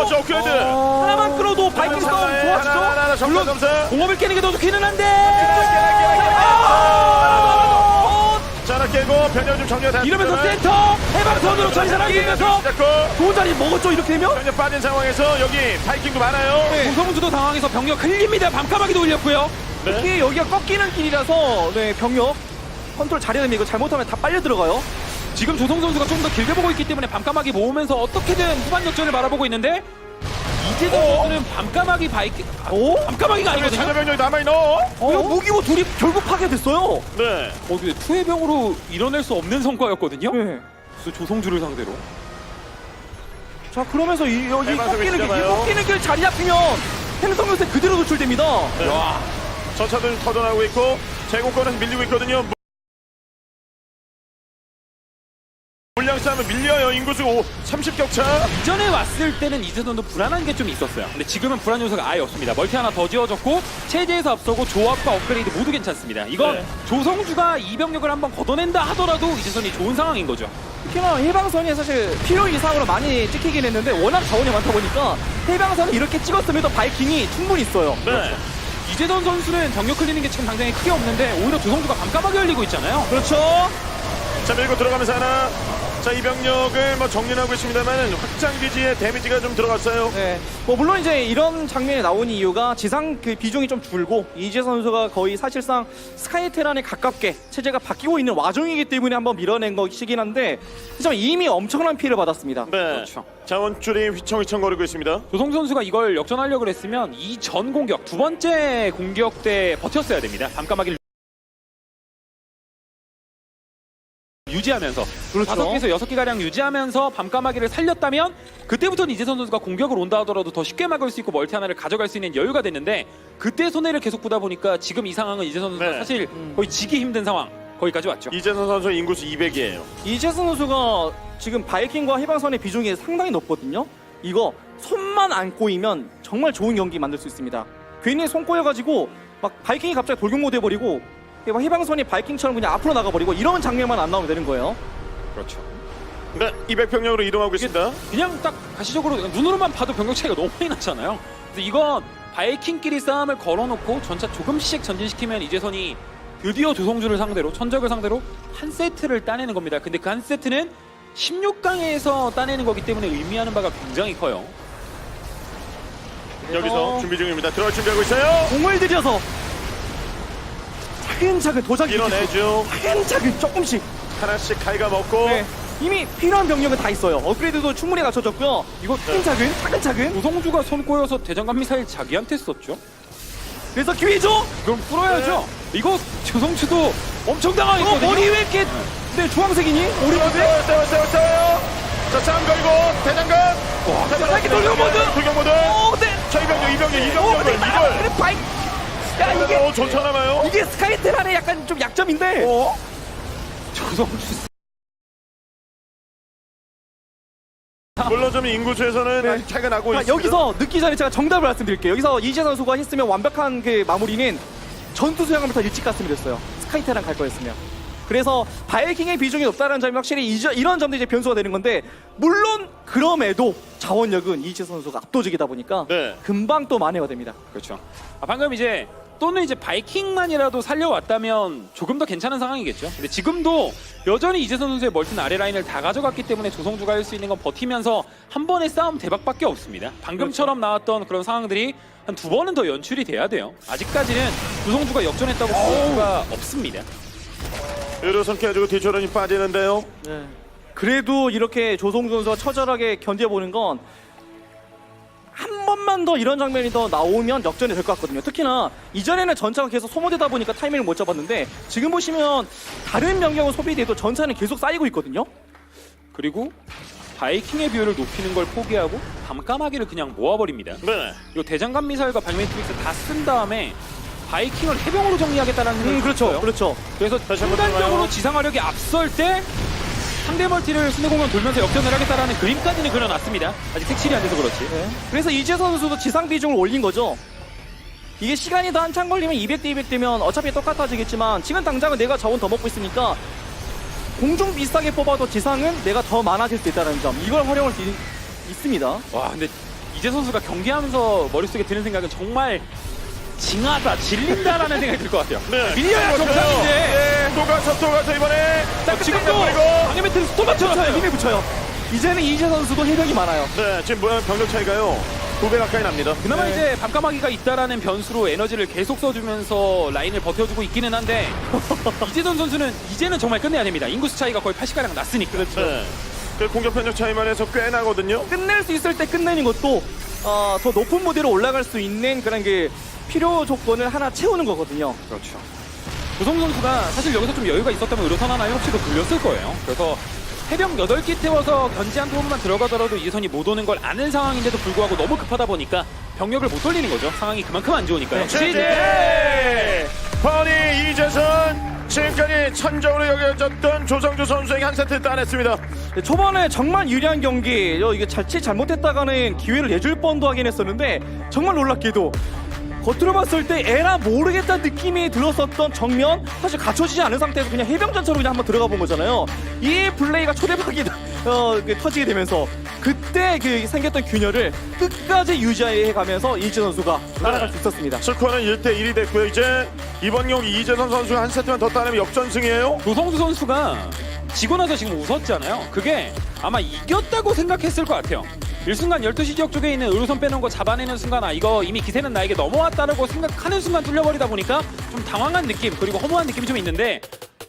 저 업그레이드. 하나만 끌어도 바이킹 싸움 좋아지죠. 하나, 정면 점사. 공업을 깨는 게 더 좋기는 한데 자, 하나 깨고 병력 좀 정리가 됐습니다. 이러면서 센터 해방선으로 전사하면서 잡고 좋은 자리 먹었죠 이렇게 되면. 병력 빠진 상황에서 여기 바이킹도 많아요. 조성주도 당황해서 병력 흘립니다. 밤까마귀도 올렸고요. 특히 여기가 꺾이는 길이라서 네, 병력 컨트롤 잘해야 됩니다. 이거 잘못하면 다 빨려 들어가요. 지금 조성 선수가 좀 더 길게 보고 있기 때문에 밤까마귀 모으면서 어떻게든 후반 역전을 바라보고 있는데 이재동 선수는 밤까마귀 바이킹 밤까마귀가 아니거든요. 차저 병력이 남아있노. 이거 무기고 둘이 결국 파괴됐어요. 네. 근데 투해병으로 이뤄낼 수 없는 성과였거든요. 네. 그래서 조성주를 상대로 자 그러면서 여기 해방선을 꺾이는 길, 잡아요. 꺾이는 길 자리 잡히면 행성 요새 그대로 노출됩니다. 네. 와 전차도 좀 터져나오고 있고 제공권은 밀리고 있거든요. 물량 싸움은 밀려요. 인구수 30격차. 이전에 왔을 때는 이재동도 불안한 게 좀 있었어요. 근데 지금은 불안 요소가 아예 없습니다. 멀티 하나 더 지어졌고 체제에서 앞서고 조합과 업그레이드 모두 괜찮습니다. 이건 네. 조성주가 이 병력을 한번 걷어낸다 하더라도 이재선이 좋은 상황인 거죠. 특히나 해방선이 사실 필요 이상으로 많이 찍히긴 했는데 워낙 자원이 많다 보니까 해방선을 이렇게 찍었음에도 바이킹이 충분히 있어요. 네. 이재동 선수는 병력 흘리는 게 지금 당장에 크게 없는데 오히려 조성주가 밤까마귀 흘리고 있잖아요. 그렇죠. 자, 밀고 들어가면서 하나. 자, 이 병력을 뭐 정리하고 있습니다만 확장기지에 데미지가 좀 들어갔어요. 네. 뭐 물론 이제 이런 장면이 나온 이유가 지상 그 비중이 좀 줄고 이재 선수가 거의 사실상 스카이 테란에 가깝게 체제가 바뀌고 있는 와중이기 때문에 한번 밀어낸 것이긴 한데 하지만 이미 엄청난 피해를 받았습니다. 네. 그렇죠. 자원줄이 휘청휘청 거리고 있습니다. 조성주 선수가 이걸 역전하려고 했으면 이 전 공격 두 번째 공격 때 버텼어야 됩니다. 밤까마귀를 유지하면서 그렇죠. 5개에서 6개 가량 유지하면서 밤까마귀를 살렸다면 그때부터는 이재선 선수가 공격을 온다 하더라도 더 쉽게 막을 수 있고 멀티 하나를 가져갈 수 있는 여유가 됐는데 그때 손해를 계속 보다 보니까 지금 이 상황은 이재선 선수가 네. 사실 거의 지기 힘든 상황 거기까지 왔죠. 이재선 선수 인구수 200이에요. 이재선 선수가 지금 바이킹과 해방선의 비중이 상당히 높거든요. 이거 손만 안 꼬이면 정말 좋은 경기 만들 수 있습니다. 괜히 손 꼬여가지고 막 바이킹이 갑자기 돌격 모드 해버리고 해방선이 바이킹처럼 그냥 앞으로 나가버리고 이런 장면만 안 나오면 되는 거예요. 그렇죠. 네, 200병력으로 이동하고 있습니다. 그냥 딱 가시적으로 눈으로만 봐도 병력 차이가 너무 많이 나잖아요. 그래서 이건 바이킹끼리 싸움을 걸어놓고 전차 조금씩 전진시키면 이재선이 드디어 조성주를 상대로 천적을 상대로 한 세트를 따내는 겁니다. 근데 그 한 세트는 16강에서 따내는 거기 때문에 의미하는 바가 굉장히 커요. 여기서 준비 중입니다. 들어갈 준비하고 있어요. 공을 들여서 차근차근 도장 밀어내죠. 차근차근 조금씩. 하나씩 갉아먹고 네. 이미 필요한 병력은 다 있어요. 업그레이드도 충분히 갖춰졌고요. 이거 차근차근. 조성주가 손 꼬여서 대장간 미사일 자기한테 썼죠. 그래서 기회죠. 그럼 풀어야죠. 이거 조성주도 엄청 당황했거든요. 머리 왜 이렇게 네 주황색이니? 머리 왜? 세웠어요. 자, 싸움 걸고 대장간. 와, 자기 돌격모드. 돌격모드. 네. 자, 이병력 근데 이걸. 바이. 야 이게 전차나마요? 이게 스카이테란의 약간 좀 약점인데. 조성주 물론 좀 인구수에서는 네. 아직 차이가 나고 자, 있습니다. 여기서 늦기 전에 제가 정답을 말씀드릴게요. 여기서 이재 선수가 했으면 완벽한 그 마무리는 전투 수양을 더 일찍 갔으면 됐어요. 스카이테란 갈 거였으면. 그래서 바이킹의 비중이 높다는 점이 확실히 이런 점도 이제 변수가 되는 건데, 물론 그럼에도 자원력은 이재 선수가 압도적이다 보니까 네. 금방 또 만회가 됩니다. 그렇죠. 방금 이제 또는 이제 바이킹만이라도 살려왔다면 조금 더 괜찮은 상황이겠죠. 근데 지금도 여전히 이재선 선수의 멀티는 아래 라인을 다 가져갔기 때문에 조성주가 할 수 있는 건 버티면서 한 번의 싸움 대박밖에 없습니다. 방금처럼 나왔던 그런 상황들이 한 두 번은 더 연출이 돼야 돼요. 아직까지는 조성주가 역전했다고 볼 수가 없습니다. 의료선 깨지고 뒤쪽으로 빠지는데요. 네. 그래도 이렇게 조성주 선수가 처절하게 견뎌보는 건 한 번만 더 이런 장면이 더 나오면 역전이 될 것 같거든요. 특히나 이전에는 전차가 계속 소모되다 보니까 타이밍을 못 잡았는데, 지금 보시면 다른 명령은 소비돼도 전차는 계속 쌓이고 있거든요. 그리고 바이킹의 비율을 높이는 걸 포기하고 밤까마귀를 그냥 모아버립니다. 네. 이거 대장간 미사일과 발매트릭스 다 쓴 다음에 바이킹을 해병으로 정리하겠다는 생각이 그렇죠. 들었어요. 그렇죠. 그래서 다시 한번 들어가요. 순간적으로 지상화력이 앞설 때 상대 멀티를 순회공간 돌면서 역전을 하겠다라는 그림까지는 그려놨습니다. 아직 색칠이 안 돼서 그렇지. 네. 그래서 이재 선수도 지상 비중을 올린 거죠. 이게 시간이 더 한참 걸리면 200대 200 되면 어차피 똑같아지겠지만, 지금 당장은 내가 자원 더 먹고 있으니까 공중 비슷하게 뽑아도 지상은 내가 더 많아질 수 있다는 점, 이걸 활용할 수 있습니다. 와, 근데 이재 선수가 경기하면서 머릿속에 드는 생각은 정말 징하다, 질린다라는 생각이 들 것 같아요. 네. 밀려야 정상인데. 네. 또 가서 이번에. 지금도 방해매트릭스 또 맞춰놨어요. 힘에 붙여요. 이제는 이재 선수도 해병이 많아요. 네, 지금 뭐야 병력 차이가요. 2배 가까이 납니다. 그나마 네. 이제 밤까마귀가 있다라는 변수로 에너지를 계속 써주면서 라인을 버텨주고 있기는 한데 이재선 선수는 이제는 정말 끝내야 됩니다. 인구수 차이가 거의 80가량 났으니까. 네. 그 공격 편력 차이만 해서 꽤 나거든요. 끝낼 수 있을 때 끝내는 것도 더 높은 무대로 올라갈 수 있는 그런 게 필요 조건을 하나 채우는 거거든요. 그렇죠. 조성 선수가 사실 여기서 좀 여유가 있었다면 의료선 하나에 혹시도 돌렸을 거예요. 그래서 해병 8개 태워서 견제 한 부분만 들어가더라도 이재선이 못 오는 걸 아는 상황인데도 불구하고 너무 급하다 보니까 병력을 못 돌리는 거죠. 상황이 그만큼 안 좋으니까요. 시제 퍼니 이재선 지금까지 천적으로 여겨졌던 조성주 선수에게 한 세트 따냈습니다. 네, 초반에 정말 유리한 경기, 이게 자칫 잘못했다가는 기회를 내줄 뻔도 하긴 했었는데, 정말 놀랍게도 겉으로 봤을 때 에라 모르겠다는 느낌이 들었었던 정면, 사실 갖춰지지 않은 상태에서 그냥 해병전처럼 그냥 한번 들어가 본 거잖아요. 이 플레이가 초대박이 터지게 되면서 그때 그 생겼던 균열을 끝까지 유지해 가면서 이재 선수가 따라갈 수 있었습니다. 스코어는 1대1이 됐고요. 이제 이번 경기 이재선 선수가 한 세트만 더 따내면 역전승이에요. 조성주 선수가 지고 나서 지금 웃었잖아요. 그게 아마 이겼다고 생각했을 것 같아요. 일순간 12시 지역 쪽에 있는 의료선 빼놓은 거 잡아내는 순간, 아 이거 이미 기세는 나에게 넘어왔다라고 생각하는 순간 뚫려버리다 보니까 좀 당황한 느낌, 그리고 허무한 느낌이 좀 있는데,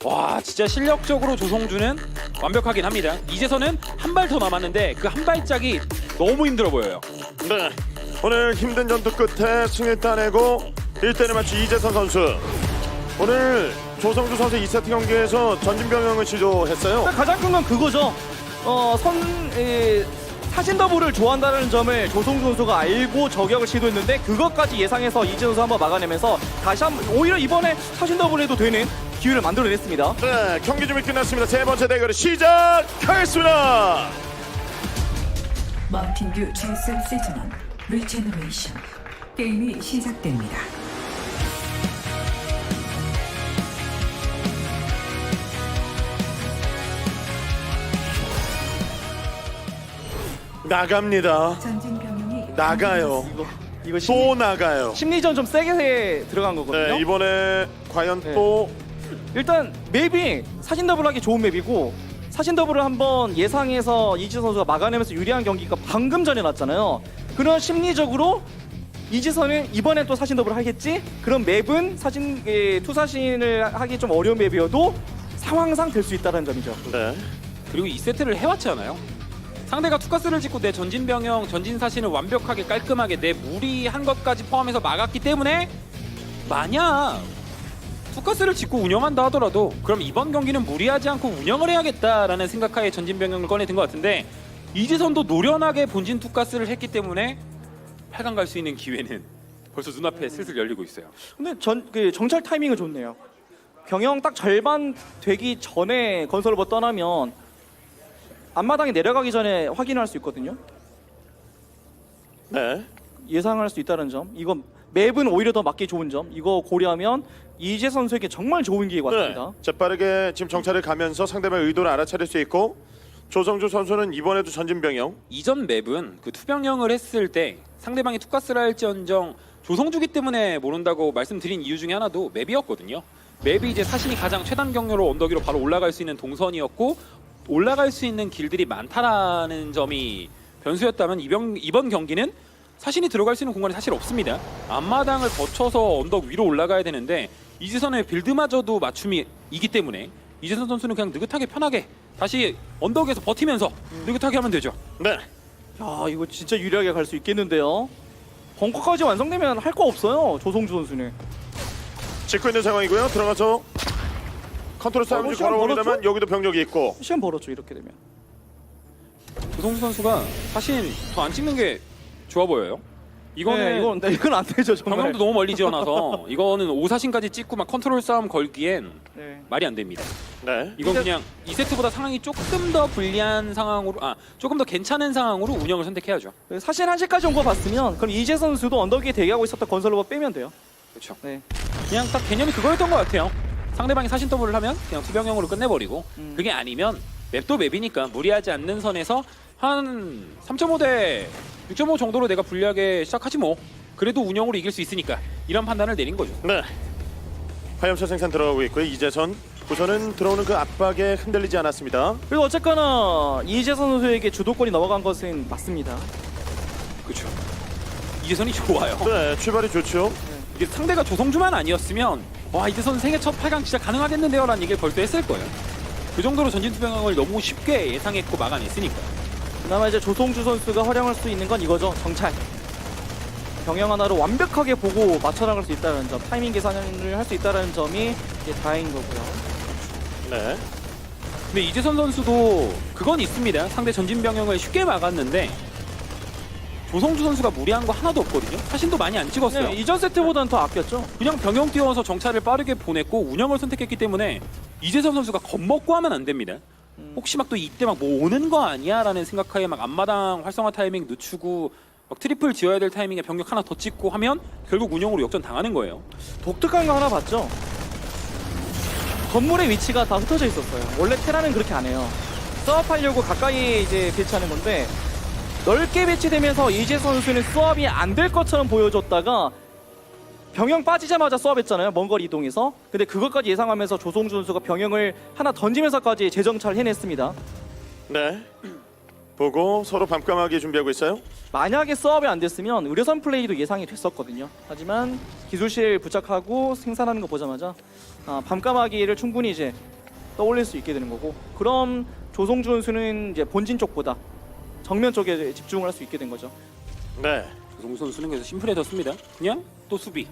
와 진짜 실력적으로 조성주는 완벽하긴 합니다. 이제서는 한 발 더 남았는데 그 한 발짝이 너무 힘들어 보여요. 네. 오늘 힘든 전투 끝에 승리 따내고 1대를 맞춘 이재선 선수. 오늘 조성주 선수 2세트 경기에서 전진병영을 시도했어요. 가장 큰 건 그거죠. 사신 더블을 좋아한다는 점을 조성주 선수가 알고 저격을 시도했는데, 그것까지 예상해서 이재 선수 한번 막아내면서 다시 한번 오히려 이번에 사신 더블 해도 되는 기회를 만들어냈습니다. 네, 경기 준비 끝났습니다. 세 번째 대결을 시작하겠습니다. 마운틴듀 제스 시즌 1 리제너레이션 게임이 시작됩니다. 나갑니다. 전진 병력이 나가요. 이거 또 나가요. 심리전 좀 세게 들어간 거거든요. 네, 이번에 과연 네. 또 일단 맵이 사신 더블하기 좋은 맵이고 사신 더블을 한번 예상해서 이지 선수가 막아내면서 유리한 경기가 방금 전에 났잖아요. 그런 심리적으로 이지선은 이번엔 또 사신 더블을 하겠지? 그런 맵은 사신 투사신을 하기 좀 어려운 맵이어도 상황상 될 수 있다는 점이죠. 네. 그리고 2세트를 해왔잖아요. 상대가 투가스를 짓고 내 전진병영, 전진사신을 완벽하게 깔끔하게 내 무리한 것까지 포함해서 막았기 때문에 만약 투가스를 짓고 운영한다 하더라도 그럼 이번 경기는 무리하지 않고 운영을 해야겠다라는 생각하에 전진병영을 꺼내든 것 같은데 이재선도 노련하게 본진 투가스를 했기 때문에 8강 갈 수 있는 기회는 벌써 눈앞에 슬슬 열리고 있어요. 근데 정찰 타이밍은 좋네요. 병영 딱 절반 되기 전에 건설로 떠나면 앞마당에 내려가기 전에 확인할 수 있거든요. 네. 예상할 수 있다는 점. 이건 맵은 오히려 더 맞기 좋은 점. 이거 고려하면 이재 선수에게 정말 좋은 기회가 왔습니다. 자, 빠르게 지금 정찰을 가면서 상대방의 의도를 알아차릴 수 있고 조성주 선수는 이번에도 전진병영. 이전 맵은 그 투병영을 했을 때 상대방이 투가스를 할지언정 조성주기 때문에 모른다고 말씀드린 이유 중에 하나도 맵이었거든요. 맵이 이제 사신이 가장 최단 경로로 언덕 위로 바로 올라갈 수 있는 동선이었고 올라갈 수 있는 길들이 많다라는 점이 변수였다면 이번 경기는 사신이 들어갈 수 있는 공간이 사실 없습니다. 앞마당을 거쳐서 언덕 위로 올라가야 되는데 이재선의 빌드마저도 맞춤이기 때문에 이재선 선수는 그냥 느긋하게 편하게 다시 언덕에서 버티면서 느긋하게 하면 되죠. 네. 야, 이거 진짜 유리하게 갈 수 있겠는데요. 벙커까지 완성되면 할 거 없어요. 조성주 선수는. 짓고 있는 상황이고요. 들어가서 컨트롤 싸움을 시간 걸어오려면 벌었죠? 여기도 병력이 있고. 시간 벌었죠, 이렇게 되면. 조성주 선수가 사실 더 안 찍는 게 좋아 보여요. 이거는 이건 안 되죠, 정말. 병영도 너무 멀리 지어놔서 이거는 5사신까지 찍고 막 컨트롤 싸움 걸기엔 네. 말이 안 됩니다. 네. 이건 그냥 2세트보다 상황이 조금 더 불리한 상황으로 조금 더 괜찮은 상황으로 운영을 선택해야죠. 사실 1시까지 온 거 봤으면 그럼 이재 선수도 언덕 위에 대기하고 있었던 건설로버 빼면 돼요. 그렇죠. 네. 그냥 딱 개념이 그거였던 것 같아요. 상대방이 사신 더블을 하면 그냥 투병형으로 끝내버리고 그게 아니면 맵도 맵이니까 무리하지 않는 선에서 한 3.5대 6.5 정도로 내가 불리하게 시작하지 뭐 그래도 운영으로 이길 수 있으니까 이런 판단을 내린 거죠. 네. 화염차 생산 들어가고 있고요. 이재선 우선은 들어오는 그 압박에 흔들리지 않았습니다. 그리고 어쨌거나 이재 선수에게 주도권이 넘어간 것은 맞습니다. 그렇죠. 이재선이 좋아요. 네, 출발이 좋죠. 이게 상대가 조성주만 아니었으면 와 이재선 생애 첫 8강 진짜 가능하겠는데요 라는 얘기를 벌써 했을 거예요. 그 정도로 전진투병을 너무 쉽게 예상했고 막아냈으니까. 그나마 이제 조성주 선수가 활용할 수 있는 건 이거죠. 정찰. 병영 하나로 완벽하게 보고 맞춰나갈 수 있다는 점, 타이밍 계산을 할 수 있다는 점이 이제 다행인 거고요. 네. 근데 이재선 선수도 그건 있습니다. 상대 전진병영을 쉽게 막았는데 조성주 선수가 무리한 거 하나도 없거든요. 사신도 많이 안 찍었어요. 네, 이전 세트보다는 더 아꼈죠. 그냥 병영 띄워서 정찰을 빠르게 보냈고 운영을 선택했기 때문에 이재선 선수가 겁먹고 하면 안 됩니다. 혹시 막 또 이때 막 뭐 오는 거 아니야? 라는 생각하에 막 앞마당 활성화 타이밍 늦추고 막 트리플 지어야 될 타이밍에 병력 하나 더 찍고 하면 결국 운영으로 역전 당하는 거예요. 독특한 거 하나 봤죠? 건물의 위치가 다 흩어져 있었어요. 원래 테라는 그렇게 안 해요. 수업하려고 가까이 이제 배치하는 건데 넓게 배치되면서 이재 선수는 수업이 안 될 것처럼 보여줬다가 병영 빠지자마자 수업했잖아요. 먼 거리 이동해서. 근데 그것까지 예상하면서 조성주 선수가 병영을 하나 던지면서까지 재정찰을 해냈습니다. 네. 보고 서로 밤까마귀 준비하고 있어요. 만약에 수업이 안 됐으면 의료선 플레이도 예상이 됐었거든요. 하지만 기술실 부착하고 생산하는 거 보자마자 밤까마귀를 충분히 이제 떠올릴 수 있게 되는 거고, 그럼 조성주 선수는 이제 본진 쪽보다 정면 쪽에 집중을 할 수 있게 된 거죠. 네. 조성주 선수는 그래서 심플해졌습니다. 그냥 또 수비.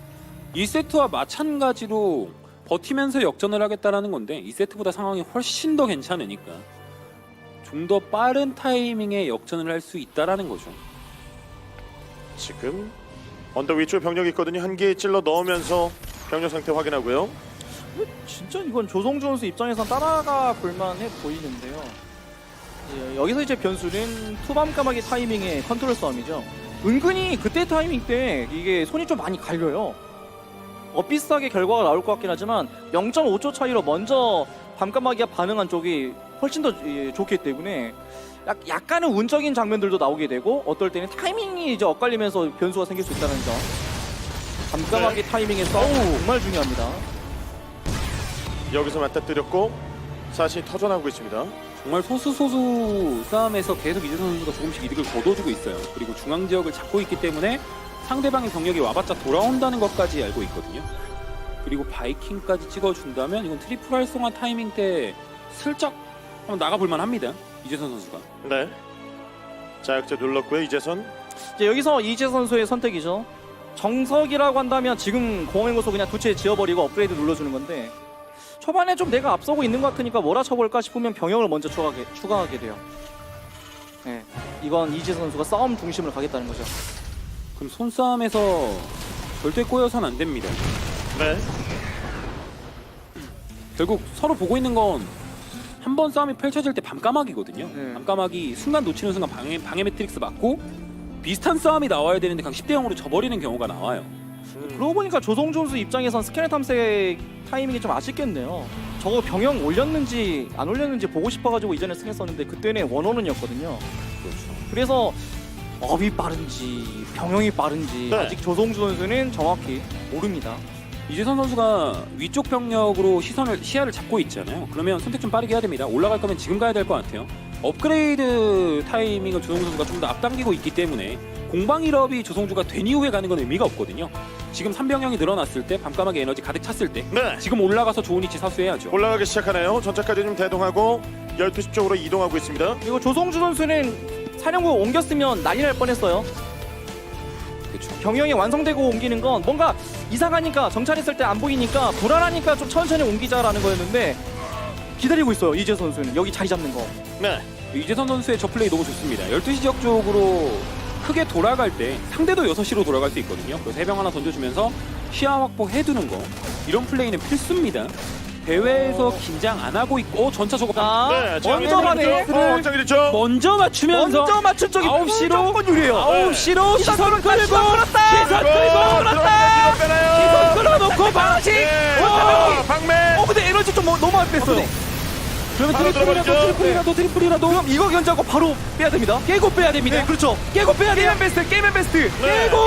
2세트와 마찬가지로 버티면서 역전을 하겠다라는 건데 2세트보다 상황이 훨씬 더 괜찮으니까 좀 더 빠른 타이밍에 역전을 할 수 있다라는 거죠. 지금 언덕 위쪽에 병력이 있거든요. 한 개 찔러 넣으면서 병력 상태 확인하고요. 진짜 이건 조성주 선수 입장에선 따라가 볼만해 보이는데요. 여기서 이제 변수는 투밤까마귀 타이밍의 컨트롤 싸움이죠. 은근히 그때 타이밍 때 이게 손이 좀 많이 갈려요. 비슷하게 결과가 나올 것 같긴 하지만 0.5초 차이로 먼저 밤까마귀가 반응한 쪽이 훨씬 더 좋기 때문에 약간은 운적인 장면들도 나오게 되고 어떨 때는 타이밍이 이제 엇갈리면서 변수가 생길 수 있다는 점. 감감하게 타이밍의 싸움 정말 중요합니다. 여기서 맞닥뜨렸고 사실 터져나오고 있습니다. 정말 소수 싸움에서 계속 이재선 선수가 조금씩 이득을 거둬주고 있어요. 그리고 중앙 지역을 잡고 있기 때문에 상대방의 병력이 와봤자 돌아온다는 것까지 알고 있거든요. 그리고 바이킹까지 찍어준다면 이건 트리플 활성화 타이밍 때 슬쩍 한번 나가볼만 합니다. 이재선 선수가. 네. 자역제 눌렀고요. 이재선. 이제 여기서 이재 선수의 선택이죠. 정석이라고 한다면 지금 공항행고소 그냥 두 채 지어버리고 업그레이드 눌러주는 건데 초반에 좀 내가 앞서고 있는 것 같으니까 몰아쳐볼까 싶으면 병역을 먼저 추가하게 돼요. 네, 이건 이재 선수가 싸움 중심을 가겠다는 거죠. 그럼 손싸움에서 절대 꼬여선 안 됩니다. 네. 결국 서로 보고 있는 건 한 번 싸움이 펼쳐질 때 밤까마귀거든요. 네. 밤까마귀 순간 놓치는 순간 방해 매트릭스 맞고 비슷한 싸움이 나와야 되는데 그냥 10대 0으로 져버리는 경우가 나와요. 그러고 보니까 조성준 선수 입장에선 스캐너 탐색 타이밍이 좀 아쉽겠네요. 저거 병영 올렸는지 안 올렸는지 보고 싶어가지고 이전에 스캔했었는데 그때는 원원은이었거든요. 그렇죠. 그래서 업이 빠른지 병영이 빠른지 네. 아직 조성준 선수는 정확히 모릅니다. 이재선 선수가 위쪽 병력으로 시야를 잡고 있잖아요. 그러면 선택 좀 빠르게 해야 됩니다. 올라갈 거면 지금 가야 될 것 같아요. 업그레이드 타이밍을 조성주 선수가 좀 더 앞당기고 있기 때문에 공방 1업이 조성주가 된 이후에 가는 건 의미가 없거든요. 지금 3병형이 늘어났을 때 밤까마귀 에너지 가득 찼을 때 네. 지금 올라가서 좋은 위치 사수해야죠. 올라가기 시작하네요. 전차까지 좀 대동하고 12시 쪽으로 이동하고 있습니다. 그리고 조성주 선수는 사령부 옮겼으면 난리 날 뻔했어요. 그렇죠. 병영이 완성되고 옮기는 건 뭔가 이상하니까 정찰했을 때 안 보이니까 불안하니까 좀 천천히 옮기자라는 거였는데 기다리고 있어요. 이재 선수는 여기 자리 잡는 거. 네. 이재선 선수의 저 플레이 너무 좋습니다. 12시 지역 쪽으로 크게 돌아갈 때 상대도 6시로 돌아갈 수 있거든요. 그래서 해병 하나 던져주면서 시야 확보해두는 거 이런 플레이는 필수입니다. 대회에서 긴장 안 하고 있고 전차 저거 네. 먼저 가네. 확장이 됐죠. 먼저 맞추면서 먼저 맞춘 쪽이 9시로 무조건 유리해요. 9시로 시선 끌고 끌었다. 시선 끌고 시선 끌어놓고 방식 방매. 근데 에너지 좀 너무 안 뺐어요. 그러면 바로 들어버리죠. 트리플이라도 그럼 이거 견제하고 바로 빼야 됩니다. 깨고 빼야 됩니다. 네, 그렇죠. 깨고 빼야 돼요. 게임 베스트, 게임 베스트. 네. 깨고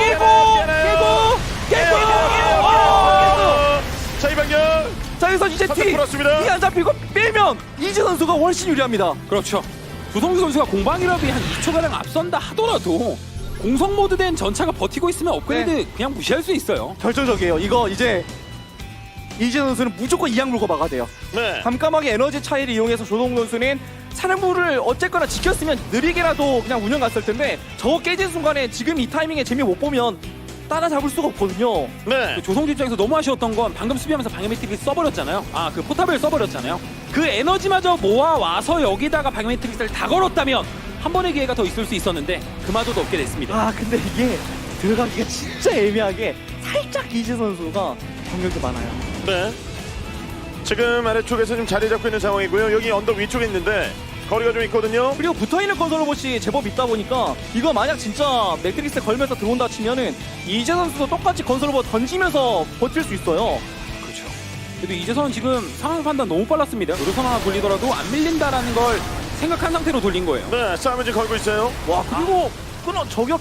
자, 이방현. 자, 여기서 이제 선택 T 풀었습니다. 이안 잡히고 빼면 이재 선수가 훨씬 유리합니다. 그렇죠. 조성주 선수가 공방이럽이 한 2초가량 앞선다 하더라도 공성 모드 된 전차가 버티고 있으면 업그레이드 그냥 무시할 수 있어요. 결정적이에요. 이거 이제 이재 선수는 무조건 이악 물고 막아야 돼요. 네. 감감하게 에너지 차이를 이용해서 조동 선수는 사령부를 어쨌거나 지켰으면 느리게라도 그냥 운영 갔을 텐데 저거 깨진 순간에 지금 이 타이밍에 재미 못 보면 따라잡을 수가 없거든요. 네. 조성주 입장에서 너무 아쉬웠던 건 방금 수비하면서 방해 매트릭스 써버렸잖아요. 그 포탑을 써버렸잖아요. 그 에너지마저 모아와서 여기다가 방해 매트릭스를 다 걸었다면 한 번의 기회가 더 있을 수 있었는데 그마저도 없게 됐습니다. 근데 이게 들어가기가 진짜 애매하게 살짝 이재 선수가 경력이 많아요. 네. 지금 아래쪽에서 좀 자리 잡고 있는 상황이고요. 여기 언덕 위쪽에 있는데 거리가 좀 있거든요. 그리고 붙어있는 건설 로봇이 제법 있다 보니까 이거 만약 진짜 매트릭스 걸면서 들어온다 치면은 이재 선수도 똑같이 건설 로봇 던지면서 버틸 수 있어요. 그렇죠. 그래도 이재선은 지금 상황 판단 너무 빨랐습니다. 노루선 하나 돌리더라도 안 밀린다라는 걸 생각한 상태로 돌린 거예요. 네. 싸움을 지금 걸고 있어요. 와 그리고 끊어 저격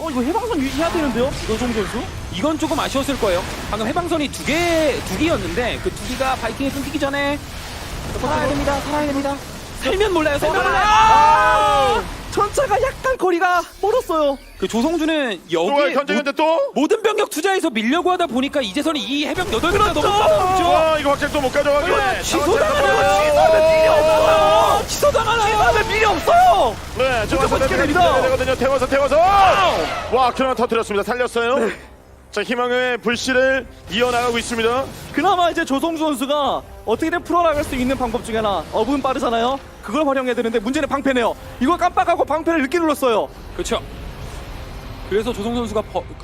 이거 해방선 유지해야 되는데요? 노종 선수? 이건 조금 아쉬웠을 거예요. 방금 해방선이 두 개였는데 그 두 개가 바이킹에 끊기기 전에 살아야 됩니다. 살면 몰라요. 살면 몰라요. 전차가 약간 거리가 멀었어요. 그 조성주는 또 여기에 견제는데 또. 모든 병력 투자해서 밀려고 하다 보니까 이재선이 이 해병 8개가 너무 까다롭죠. 와, 이거 확장 또 못 가져가고. 취소당하나요? 취소하면 미리 없어요. 네, 무조건 저 지켜야 됩니다. 되거든요. 태워서. 와, 그러나 터뜨렸습니다. 살렸어요. 자, 희망의 불씨를 이어나가고 있습니다. 그나마 이제 조성주 선수가 어떻게든 풀어나갈 수 있는 방법 중에 하나 업은 빠르잖아요. 그걸 활용해야 되는데 문제는 방패네요. 이거 깜빡하고 방패를 늦게 눌렀어요. 그렇죠. 그래서 조성 선수가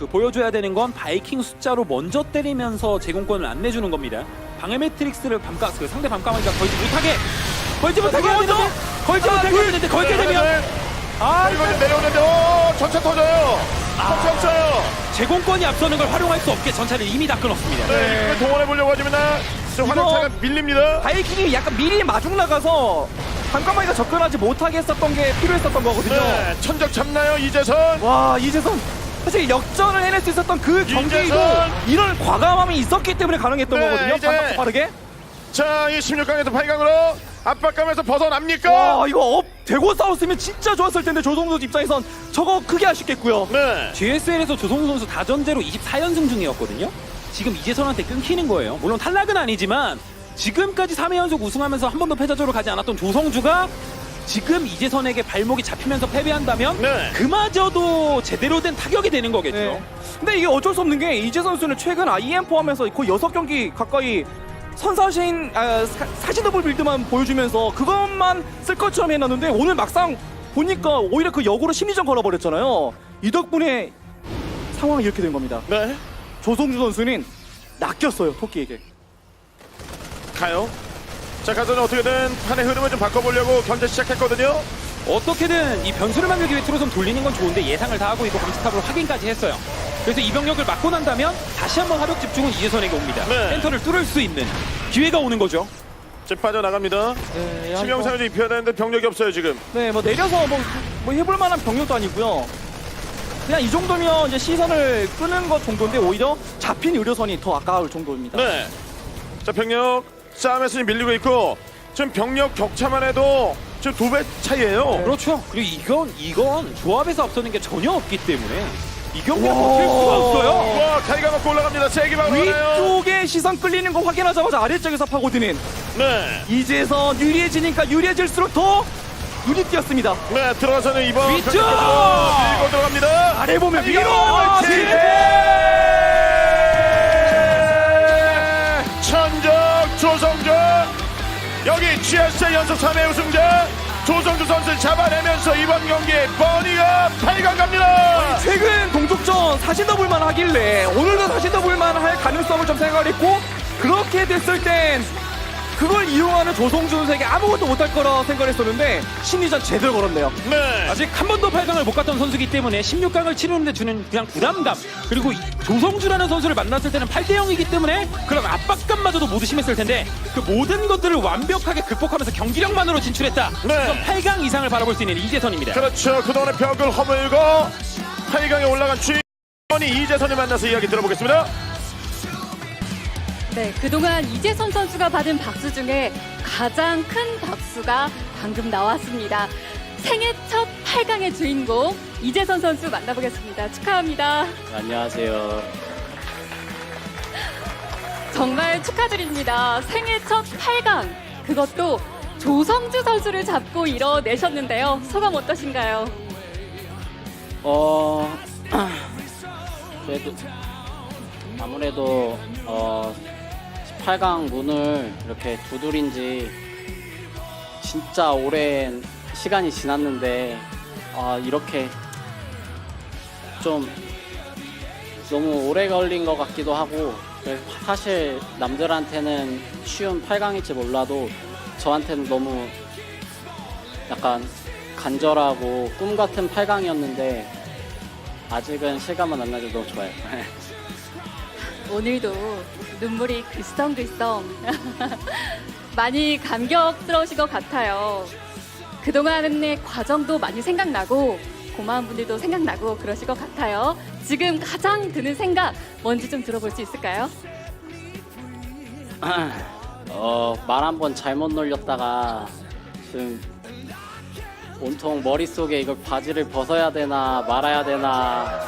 보여줘야 되는 건 바이킹 숫자로 먼저 때리면서 제공권을 안 내주는 겁니다. 방해 매트릭스를 상대 밤까마귀가 걸지 못하게 하는데 걸게 되면 이거 좀 내려오는데 전차 터져요. 전차 없어요. 제공권이 앞서는 걸 활용할 수 없게 전차를 이미 다 끊었습니다. 네, 이거 동원해 보려고 하지만 좀 화력차가 밀립니다. 바이킹이 약간 미리 마중 나가서 잠깐만이나 접근하지 못하게 했었던 게 필요했었던 거거든요. 네, 천적 잡나요 이재선? 와 이재선 사실 역전을 해낼 수 있었던 그 경기도 이재선! 이런 과감함이 있었기 때문에 가능했던 네, 거거든요. 이제- 반박도 빠르게. 자, 이 16강에서 8강으로 압박감에서 벗어납니까? 와 이거 업 대고 싸웠으면 진짜 좋았을 텐데 조성우 선수 입장에선 저거 크게 아쉽겠고요. 네. GSL에서 조성우 선수 다전제로 24연승 중이었거든요. 지금 이재선한테 끊기는 거예요. 물론 탈락은 아니지만 지금까지 3회 연속 우승하면서 한 번도 패자조로 가지 않았던 조성주가 지금 이재선에게 발목이 잡히면서 패배한다면 네. 그마저도 제대로 된 타격이 되는 거겠죠. 네. 근데 이게 어쩔 수 없는 게 이재선 선수는 최근 IEM 포함해서 거의 6경기 가까이 선사신 사진 더블 빌드만 보여주면서 그것만 쓸 것처럼 해놨는데 오늘 막상 보니까 오히려 그 역으로 심리전 걸어버렸잖아요. 이 덕분에 상황이 이렇게 된 겁니다. 네. 조성주 선수는 낚였어요 토끼에게. 가요. 자, 가서는 어떻게든 판의 흐름을 좀 바꿔보려고 견제 시작했거든요. 어떻게든 이 변수를 만들기 위해 트로좀 돌리는 건 좋은데 예상을 다 하고 있고 감스탑으로 확인까지 했어요. 그래서 이 병력을 막고 난다면 다시 한번 화력 집중은 이재선에게 옵니다. 네. 센터를 뚫을 수 있는 기회가 오는 거죠. 지금 빠져나갑니다. 네, 치명상을 좀 입혀야 되는데 병력이 없어요 지금. 네, 뭐 내려서 뭐 해볼 만한 병력도 아니고요. 그냥 이 정도면 이제 시선을 끄는 것 정도인데 오히려 잡힌 의료선이 더 아까울 정도입니다. 네. 자, 병력 싸움에서 지금 밀리고 있고 지금 병력 격차만 해도 지금 2배 차이예요. 그렇죠. 그리고 이건 조합에서 앞서는 게 전혀 없기 때문에 이 경기를 버틸 수가 없어요. 와, 가이가 맞고 올라갑니다. 세게 막아요. 위쪽에 시선 끌리는 거 확인하자마자 아래쪽에서 파고드는 네. 이제선 유리해지니까 유리해질수록 더 눈이 띄었습니다. 네, 들어가서는 이번 위쪽! 병력으로 밀고 들어갑니다. 아래 보면 위로! 천적 조성주 여기 GSL 연속 3회 우승자 조성주 선수를 잡아내면서 이번 경기에 버니가 8강 갑니다. 최근 동족전 사신 더블만 하길래 오늘도 사신 더블만 할 가능성을 좀 생각을 했고 그렇게 됐을 땐 그걸 이용하는 조성주 선수에게 아무것도 못할 거라 생각을 했었는데 심리전 제대로 걸었네요. 네. 아직 한 번도 8강을 못 갔던 선수이기 때문에 16강을 치르는데 주는 그냥 부담감 그리고 조성주라는 선수를 만났을 때는 8대 0이기 때문에 그런 압박감마저도 모두 심했을 텐데 그 모든 것들을 완벽하게 극복하면서 경기력만으로 진출했다. 네. 그럼 8강 이상을 바라볼 수 있는 이재선입니다. 그렇죠. 그동안의 벽을 허물고 8강에 올라간 주인공이 이재선을 만나서 이야기 들어보겠습니다. 네, 그동안 이재선 선수가 받은 박수 중에 가장 큰 박수가 방금 나왔습니다. 생애 첫 8강의 주인공 이재선 선수 만나보겠습니다. 축하합니다. 안녕하세요. 정말 축하드립니다. 생애 첫 8강, 그것도 조성주 선수를 잡고 이뤄내셨는데요. 소감 어떠신가요? 그래도 아무래도 18강 문을 이렇게 두드린 지 진짜 오랜 시간이 지났는데 이렇게 좀 너무 오래 걸린 것 같기도 하고 그래서 사실 남들한테는 쉬운 8강일지 몰라도 저한테는 너무 약간 간절하고 꿈 같은 8강이었는데 아직은 실감은 안 나죠. 너무 좋아요. 오늘도 눈물이 글썽글썽 많이 감격스러우신 것 같아요. 그동안의 과정도 많이 생각나고 고마운 분들도 생각나고 그러실 것 같아요. 지금 가장 드는 생각 뭔지 좀 들어볼 수 있을까요? 말 한 번 잘못 놀렸다가 지금 온통 머릿속에 이걸 바지를 벗어야 되나 말아야 되나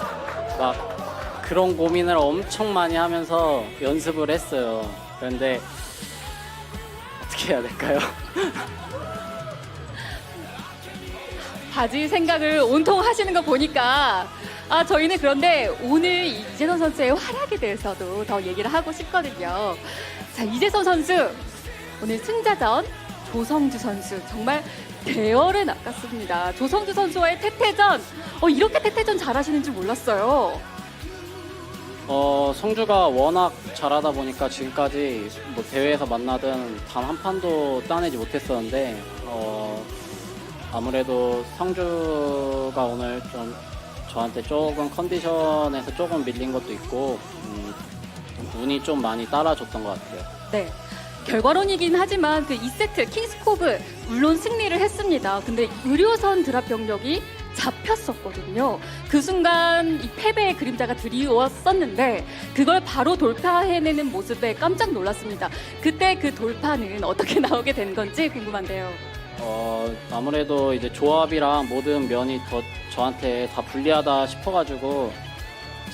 막 그런 고민을 엄청 많이 하면서 연습을 했어요. 그런데 어떻게 해야 될까요? 바지 생각을 온통 하시는 거 보니까 저희는 그런데 오늘 이재선 선수의 활약에 대해서도 더 얘기를 하고 싶거든요. 자, 이재선 선수 오늘 승자전 조성주 선수 정말 대열에 낚았습니다. 조성주 선수와의 태태전 이렇게 태태전 잘하시는 줄 몰랐어요. 성주가 워낙 잘하다 보니까 지금까지 뭐 대회에서 만나든 단 한 판도 따내지 못했었는데 아무래도 성주가 오늘 좀 저한테 조금 컨디션에서 조금 밀린 것도 있고 운이 좀 많이 따라줬던 것 같아요. 네. 결과론이긴 하지만 그 2세트 킹스코브 물론 승리를 했습니다. 근데 의료선 드랍 병력이 잡혔었거든요. 그 순간 이 패배의 그림자가 드리웠었는데 그걸 바로 돌파해내는 모습에 깜짝 놀랐습니다. 그때 그 돌파는 어떻게 나오게 된 건지 궁금한데요. 아무래도 이제 조합이랑 모든 면이 더 저한테 다 불리하다 싶어가지고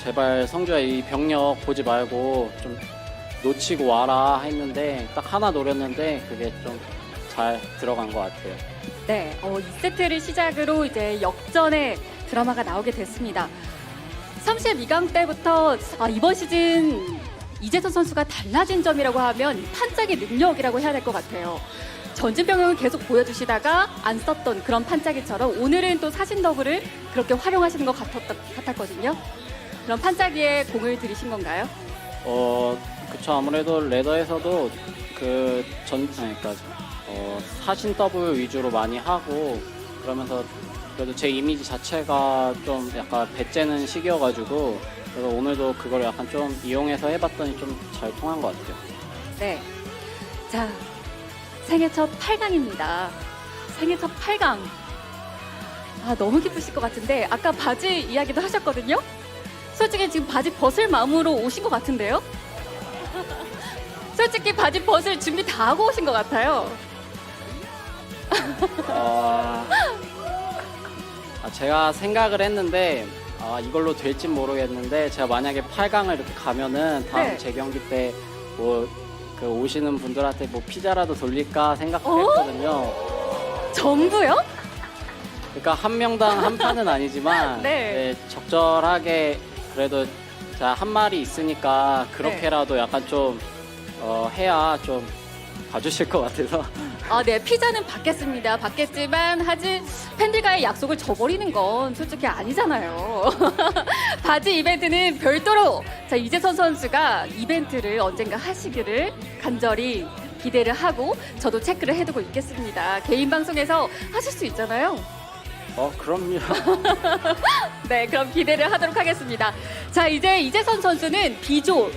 제발 성주야 이 병력 보지 말고 좀 놓치고 와라 했는데 딱 하나 노렸는데 그게 좀 잘 들어간 것 같아요. 네, 2세트를 시작으로 이제 역전의 드라마가 나오게 됐습니다. 32강 때부터 이번 시즌 이재선 선수가 달라진 점이라고 하면 판짜기 능력이라고 해야 될 것 같아요. 전진 병력을 계속 보여주시다가 안 썼던 그런 판짜기처럼 오늘은 또 사신 더블을 그렇게 활용하시는 것 같았거든요. 그럼 판짜기에 공을 들이신 건가요? 그쵸. 아무래도 레더에서도 그러니까 사신 더블 위주로 많이 하고 그러면서 그래도 제 이미지 자체가 좀 약간 배째는 시기여가지고 그래서 오늘도 그걸 약간 좀 이용해서 해봤더니 좀 잘 통한 것 같아요. 네. 자, 생애 첫 8강입니다. 생애 첫 8강. 너무 기쁘실 것 같은데 아까 바지 이야기도 하셨거든요. 솔직히 지금 바지 벗을 마음으로 오신 것 같은데요. 솔직히 바지 벗을 준비 다 하고 오신 것 같아요. 제가 생각을 했는데 이걸로 될진 모르겠는데 제가 만약에 8강을 이렇게 가면은 다음 네. 재경기 때 뭐 그 오시는 분들한테 뭐 피자라도 돌릴까 생각도 했거든요. 전부요? 그러니까 한 명당 한 판은 아니지만 네. 적절하게 그래도 자 한 마리 있으니까 그렇게라도 약간 좀 해야 좀 봐주실 것 같아서. 네, 피자는 받겠습니다. 받겠지만 팬들과의 약속을 저버리는 건 솔직히 아니잖아요. 바지 이벤트는 별도로 이재선 선수가 이벤트를 언젠가 하시기를 간절히 기대를 하고 저도 체크를 해두고 있겠습니다. 개인 방송에서 하실 수 있잖아요. 그럼요. 네, 그럼 기대를 하도록 하겠습니다. 자, 이제 이재선 선수는 B조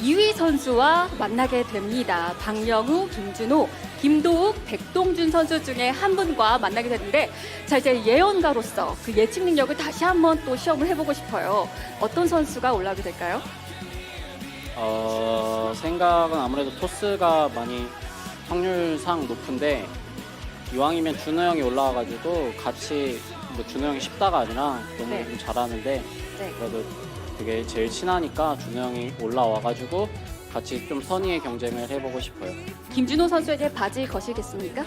2위 선수와 만나게 됩니다. 박영우, 김준호, 김도욱, 백동준 선수 중에 한 분과 만나게 되는데 자, 이제 예언가로서 그 예측 능력을 다시 한번 또 시험을 해보고 싶어요. 어떤 선수가 올라오게 될까요? 생각은 아무래도 토스가 많이 확률상 높은데 이왕이면 준호 형이 올라와가지고 같이 뭐 준호 형이 쉽다가 아니라 너무 네. 좀 잘하는데 네. 그래도 되게 제일 친하니까 준호 형이 올라와가지고 같이 좀 선의의 경쟁을 해보고 싶어요. 김준호 선수에게 바지 거시겠습니까?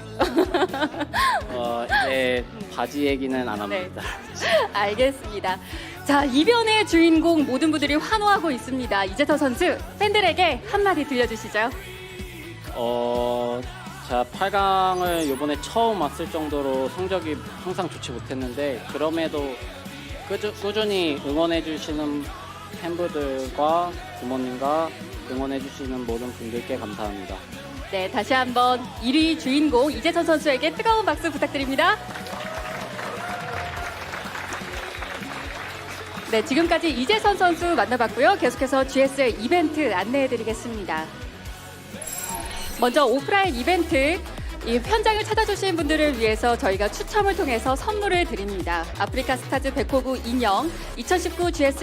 이제 바지 얘기는 안 네. 합니다. 알겠습니다. 자, 이변의 주인공 모든 분들이 환호하고 있습니다. 이재선 선수 팬들에게 한마디 들려주시죠. 자 8강을 이번에 처음 왔을 정도로 성적이 항상 좋지 못했는데 그럼에도 꾸준히 응원해주시는 팬분들과 부모님과 응원해주시는 모든 분들께 감사합니다. 네, 다시 한번 1위 주인공 이재선 선수에게 뜨거운 박수 부탁드립니다. 네, 지금까지 이재선 선수 만나봤고요. 계속해서 GS 이벤트 안내해드리겠습니다. 먼저 오프라인 이벤트 이 현장을 찾아주신 분들을 위해서 저희가 추첨을 통해서 선물을 드립니다. 아프리카 스타즈 백호구 인형 2019 GS